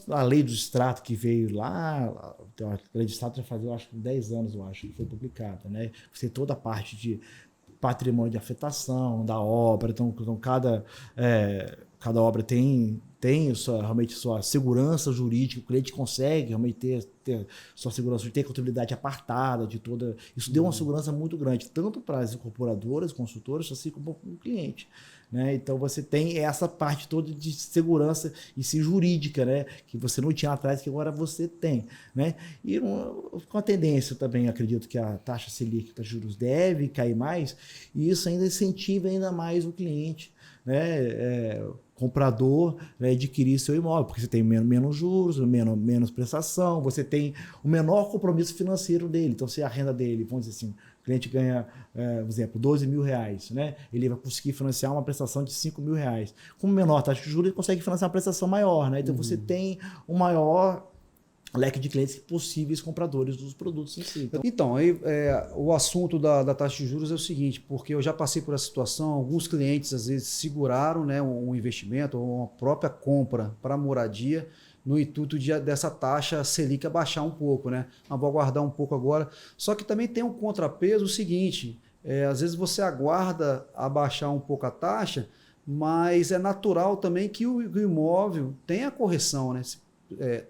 a lei do extrato que veio lá, a lei do extrato já fazia, eu acho, 10 anos, eu acho, que foi publicada, né? Você tem toda a parte de patrimônio de afetação da obra, então cada obra tem realmente sua segurança jurídica, o cliente consegue realmente ter sua segurança, ter contabilidade apartada de toda. Isso deu uma segurança muito grande, tanto para as incorporadoras, consultoras, assim como para o cliente. Né? Então você tem essa parte toda de segurança e sim jurídica, né? Que você não tinha atrás, que agora você tem. Né? E com a tendência também, acredito que a taxa Selic de juros deve cair mais, e isso ainda incentiva ainda mais o cliente, né? Comprador, né, adquirir seu imóvel, porque você tem menos juros, menos prestação, você tem o menor compromisso financeiro dele. Então, se a renda dele, vamos dizer assim, o cliente ganha, por exemplo, 12 mil reais, né? Ele vai conseguir financiar uma prestação de 5 mil reais. Com menor taxa de juros, ele consegue financiar uma prestação maior, né? Então, você tem um maior leque de clientes possíveis compradores dos produtos em si. Então aí, o assunto da taxa de juros é o seguinte, porque eu já passei por essa situação, alguns clientes às vezes seguraram, né, um investimento ou uma própria compra para moradia no intuito dessa taxa Selic abaixar um pouco, né? Mas vou aguardar um pouco agora. Só que também tem um contrapeso o seguinte, às vezes você aguarda abaixar um pouco a taxa, mas é natural também que o imóvel tenha correção, né?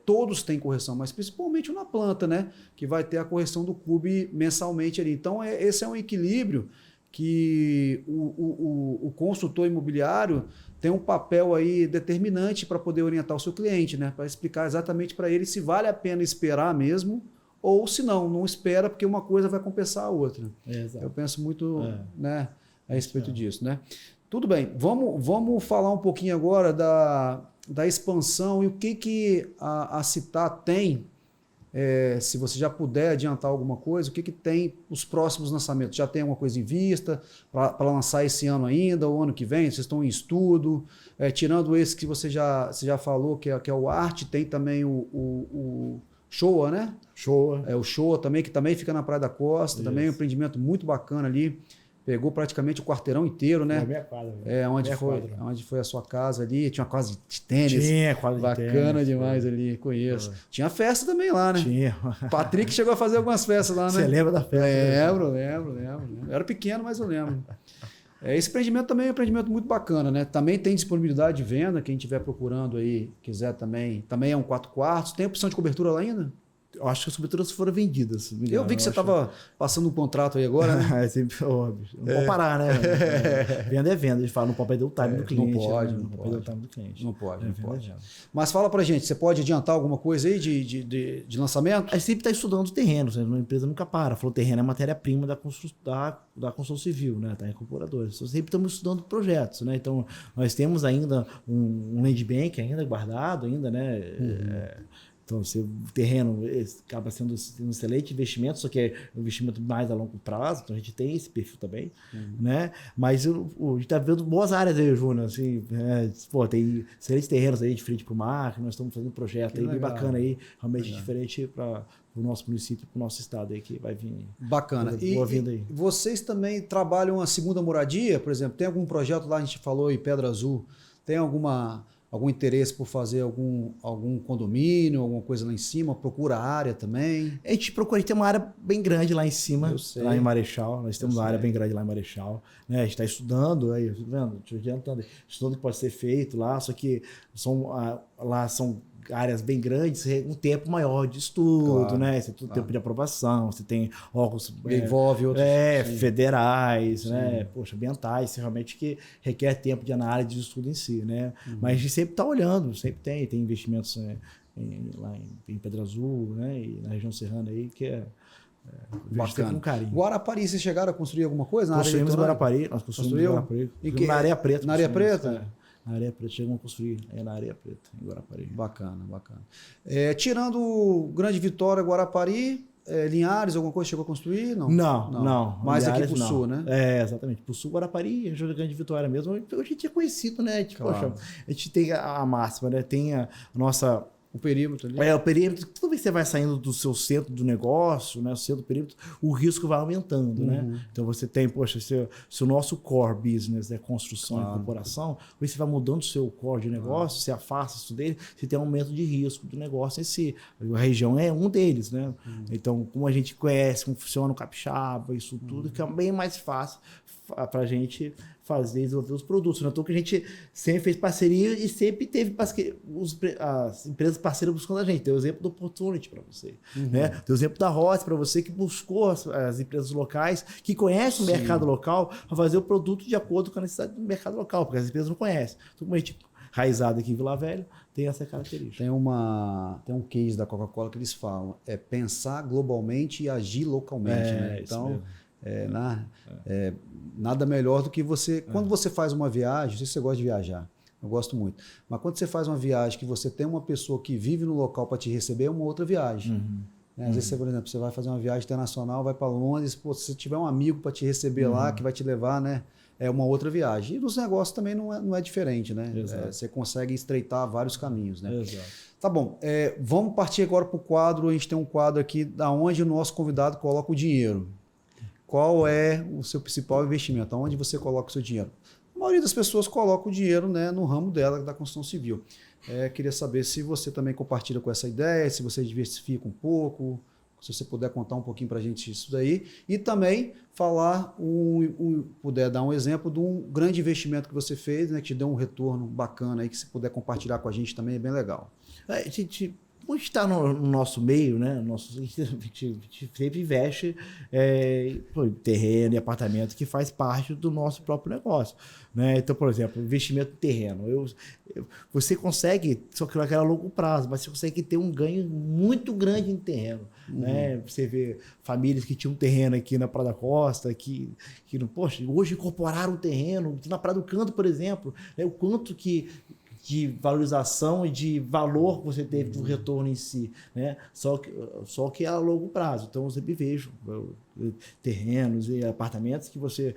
Todos têm correção, mas principalmente na planta, né? Que vai ter a correção do CUB mensalmente ali. Então, esse é um equilíbrio que o consultor imobiliário tem um papel aí determinante para poder orientar o seu cliente, né? Para explicar exatamente para ele se vale a pena esperar mesmo ou se não espera, porque uma coisa vai compensar a outra. Exato. Eu penso muito né, a respeito disso, né? Tudo bem, vamos falar um pouquinho agora da expansão e o que a Citar tem, se você já puder adiantar alguma coisa, o que tem os próximos lançamentos? Já tem alguma coisa em vista para lançar esse ano ainda, ou ano que vem? Vocês estão em estudo? Tirando esse que você já falou, que é o Arte, tem também o Showa, né? Showa. O Showa também, que também fica na Praia da Costa, Isso. também é um empreendimento muito bacana ali. Pegou praticamente o quarteirão inteiro, né? Meia quadra. Onde foi a sua casa ali. Tinha uma quadra de tênis. Tinha quadra de tênis. Bacana demais ali, conheço. Tinha festa também lá, né? Tinha. Patrick chegou a fazer algumas festas lá, né? Você lembra da festa? Lembro. Eu era pequeno, mas eu lembro. Esse empreendimento também é um empreendimento muito bacana, né? Também tem disponibilidade de venda, quem estiver procurando aí, quiser também. Também é um 4 quartos. Tem opção de cobertura lá ainda? Eu acho que as coberturas foram vendidas. Eu vi que você estava passando um contrato aí agora, né? É sempre óbvio. Não pode parar, né? Venda é venda. A gente fala, não pode perder o time do cliente. Não pode, né? não perder o time do cliente. Não pode, não pode. Venda. Mas fala pra gente, você pode adiantar alguma coisa aí de lançamento? A gente sempre está estudando terrenos, né? Uma empresa nunca para. Falou, terreno é matéria-prima da construção civil, né? Da incorporadora. Então, sempre estamos estudando projetos, né? Então, nós temos ainda um land bank ainda guardado, ainda, né? Então, o terreno acaba sendo um excelente investimento, só que é um investimento mais a longo prazo, então a gente tem esse perfil também, né? Mas a gente está vendo boas áreas aí, Júnior, assim, tem excelentes terrenos aí de frente para o mar, nós estamos fazendo um projeto aí bem bacana aí, realmente diferente para o nosso município, para o nosso estado aí, que vai vir. Bacana. Boa vinda aí. Vocês também trabalham a segunda moradia, por exemplo, tem algum projeto lá, a gente falou em Pedra Azul, tem algum interesse por fazer algum condomínio, alguma coisa lá em cima? Procura área também? A gente procura, tem uma área bem grande lá em cima, lá em Marechal. Nós temos uma área bem grande lá em Marechal. Né? A gente está estudando, aí, vendo? Te adiantando, estudando o que pode ser feito lá, só que lá são áreas bem grandes, um tempo maior de estudo, claro, né? Você tem tempo de aprovação, você tem órgãos envolve outros federais, né? Poxa, ambientais, realmente que requer tempo de análise de estudo em si, né? Mas a gente sempre está olhando, sempre tem investimentos lá em Pedra Azul, né? E na região serrana aí, que é bacana. Com carinho. Guarapari, vocês chegaram a construir alguma coisa? Construímos Guarapari, nós construímos Guarapari. Na Areia Preta. Na Areia Preta? Na Areia Preta, chegamos a construir na Areia Preta, em Guarapari. Bacana. Tirando Grande Vitória, Guarapari, Linhares, alguma coisa chegou a construir? Não. Mais Linhares, aqui pro sul, né? Exatamente. Pro sul, Guarapari, região Grande Vitória mesmo. Hoje a gente é conhecido, né? Claro. Poxa, a gente tem a máxima, né? Tem a nossa... O perímetro ali. O perímetro. Toda vez que você vai saindo do seu centro do negócio, né, o centro do perímetro, o risco vai aumentando, né? Então você tem, poxa, se o nosso core business é construção e incorporação, aí você vai mudando o seu core de negócio, você afasta isso dele, você tem um aumento de risco do negócio em si. A região é um deles, né? Então, como a gente conhece como funciona o capixaba, isso tudo, fica bem mais fácil para a gente desenvolver os produtos. Então, que a gente sempre fez parceria e sempre teve as empresas parceiras buscando a gente. Tem o exemplo do Opportunity para você. Né? Tem o exemplo da Rossi para você, que buscou as empresas locais, que conhecem o mercado local, para fazer o produto de acordo com a necessidade do mercado local, porque as empresas não conhecem. Então, como a gente raizado aqui em Vila Velha, tem essa característica. Tem um case da Coca-Cola que eles falam, pensar globalmente e agir localmente. Né? Então, nada melhor do que você... Quando você faz uma viagem, não sei se você gosta de viajar, eu gosto muito, mas quando você faz uma viagem que você tem uma pessoa que vive no local para te receber, é uma outra viagem. Às vezes, por exemplo, você vai fazer uma viagem internacional, vai para Londres, se você tiver um amigo para te receber lá, que vai te levar, né? É uma outra viagem. E nos negócios também não é diferente, né? Você consegue estreitar vários caminhos, né? Exato. Tá bom. Vamos partir agora para o quadro. A gente tem um quadro aqui da onde o nosso convidado coloca o dinheiro. Qual é o seu principal investimento? Aonde você coloca o seu dinheiro? A maioria das pessoas coloca o dinheiro, né, no ramo dela, da construção civil. Queria saber se você também compartilha com essa ideia, se você diversifica um pouco, se você puder contar um pouquinho para a gente isso daí. E também falar, puder dar um exemplo de um grande investimento que você fez, né, que te deu um retorno bacana aí, que se puder compartilhar com a gente também é bem legal. A gente está no nosso meio, né? A gente sempre investe em terreno e apartamento que faz parte do nosso próprio negócio. Né? Então, por exemplo, investimento em terreno. Você consegue, só que naquela longo prazo, mas você consegue ter um ganho muito grande em terreno. Né? Você vê famílias que tinham terreno aqui na Praia da Costa, que poxa, hoje incorporaram o terreno, na Praia do Canto, por exemplo, né? O quanto de valorização e de valor que você teve do retorno em si, né? Só que é a longo prazo. Então, eu sempre vejo terrenos e apartamentos que você,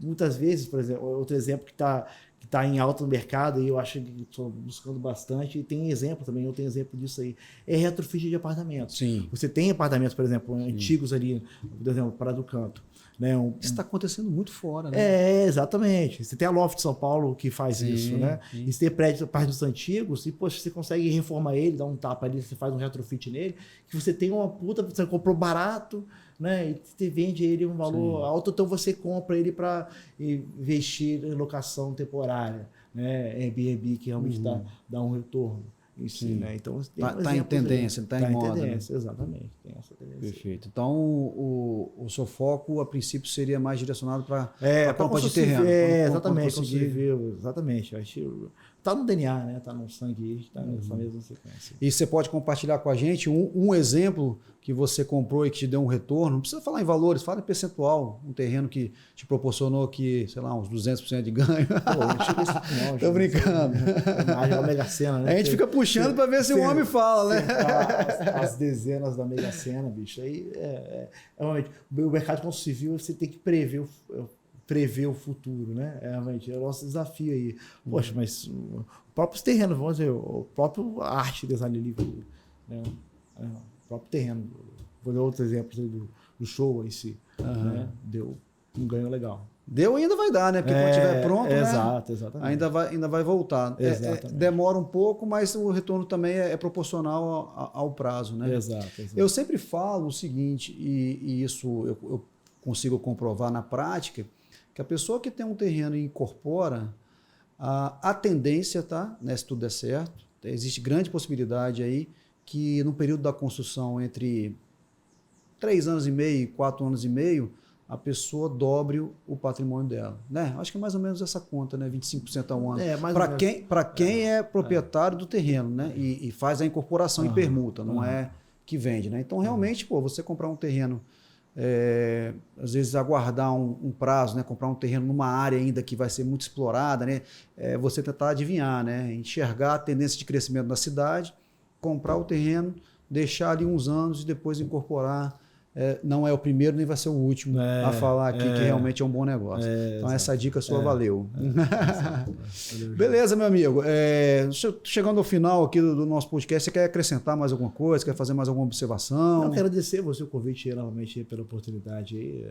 muitas vezes, por exemplo, outro exemplo que está em alta no mercado, e eu acho que estou buscando bastante, e tem exemplo também, eu tenho exemplo disso aí, é retrofit de apartamentos. Sim. Você tem apartamentos, por exemplo, antigos ali, por exemplo, Praia do Canto. Né? Isso está acontecendo muito fora, né? Exatamente. Você tem a Loft de São Paulo que faz isso, né? Sim. E você tem prédios antigos e, poxa, você consegue reformar ele, dar um tapa ali, você faz um retrofit nele, que você tem uma puta, você comprou barato, né? E você vende ele um valor alto, então você compra ele para investir em locação temporária, né? Airbnb, que realmente dá um retorno. em si, né? Então tem tá em tendência, tá em moda. Tendência, né? Exatamente, tem essa tendência. Perfeito. Então o seu foco a princípio seria mais direcionado para a compra de terreno. Exatamente, exatamente. Acho que tá no DNA, né? Tá no sangue, tá nessa mesma sequência. E você pode compartilhar com a gente um exemplo que você comprou e que te deu um retorno. Não precisa falar em valores, fala em percentual. Um terreno que te proporcionou aqui, sei lá, uns 200% de ganho. Pô, Tô brincando. A Mega Sena, né? A gente fica puxando para ver se o homem fala, né? As dezenas da Mega Sena, bicho. Aí realmente, o mercado construção civil você tem que prever o futuro, né? Realmente, é o nosso desafio aí. Poxa, mas o próprio terreno, vamos dizer, o próprio arte design livre, né? O próprio terreno. Vou dar outros exemplos do show em si, né? Deu um ganho legal. Deu e ainda vai dar, né? Porque quando estiver pronto, exatamente. Ainda vai voltar. Demora um pouco, mas o retorno também é proporcional ao prazo, né? Exato. Eu sempre falo o seguinte, e isso eu consigo comprovar na prática, que a pessoa que tem um terreno e incorpora, a tendência, tá? Né, se tudo der certo, existe grande possibilidade aí que no período da construção entre 3 anos e meio e 4 anos e meio, a pessoa dobre o patrimônio dela, né? Acho que é mais ou menos essa conta, né? 25% ao ano. Para quem é proprietário do terreno, né? E faz a incorporação em permuta, não é que vende, né? Então, realmente, você comprar um terreno, às vezes aguardar um prazo, né? Comprar um terreno numa área ainda que vai ser muito explorada, né? Você tentar adivinhar, né? Enxergar a tendência de crescimento da cidade, comprar o terreno, deixar ali uns anos e depois incorporar. Não é o primeiro nem vai ser o último a falar aqui que realmente é um bom negócio. Então essa dica sua valeu. Beleza, meu amigo. Chegando ao final aqui do nosso podcast, você quer acrescentar mais alguma coisa? Quer fazer mais alguma observação? Eu quero agradecer você o convite novamente pela oportunidade.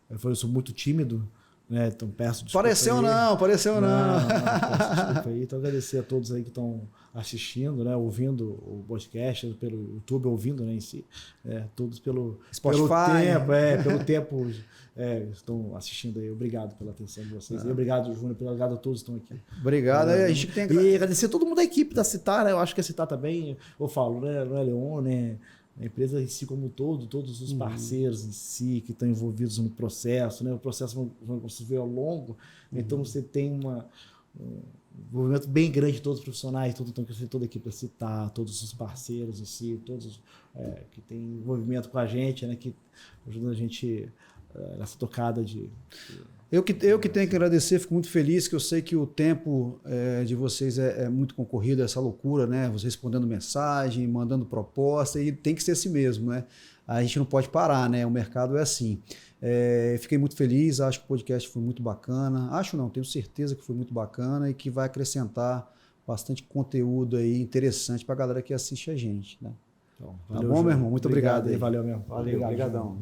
Eu sou muito tímido, né? Então peço desculpa. Pareceu não. Peço desculpa aí. Então agradecer a todos aí que estão assistindo, né? Ouvindo o podcast pelo YouTube, ouvindo, né, em si, todos pelo Spotify, pelo tempo estão assistindo aí. Obrigado pela atenção de vocês. E obrigado, Júnior, obrigado a todos que estão aqui. Obrigado. A gente tem E agradecer a todo mundo da equipe da Citar, né? Eu acho que a Citar também, eu falo, né? Não é Leon, né? A empresa em si como um todo, todos os parceiros em si que estão envolvidos no processo, né? O processo você vê ao longo, então você tem um envolvimento bem grande de todos os profissionais, toda a equipe da Citar, todos os parceiros em si, todos que têm envolvimento com a gente, né? Que ajudam a gente nessa tocada de... Eu que tenho que agradecer, fico muito feliz, que eu sei que o tempo de vocês é muito concorrido, essa loucura, né? Vocês respondendo mensagem, mandando proposta, e tem que ser assim mesmo, né? A gente não pode parar, né? O mercado é assim. Fiquei muito feliz, acho que o podcast foi muito bacana. Tenho certeza que foi muito bacana e que vai acrescentar bastante conteúdo aí interessante para a galera que assiste a gente, né? Então, tá bom, meu irmão? Muito obrigado aí. Valeu mesmo. Valeu, obrigadão.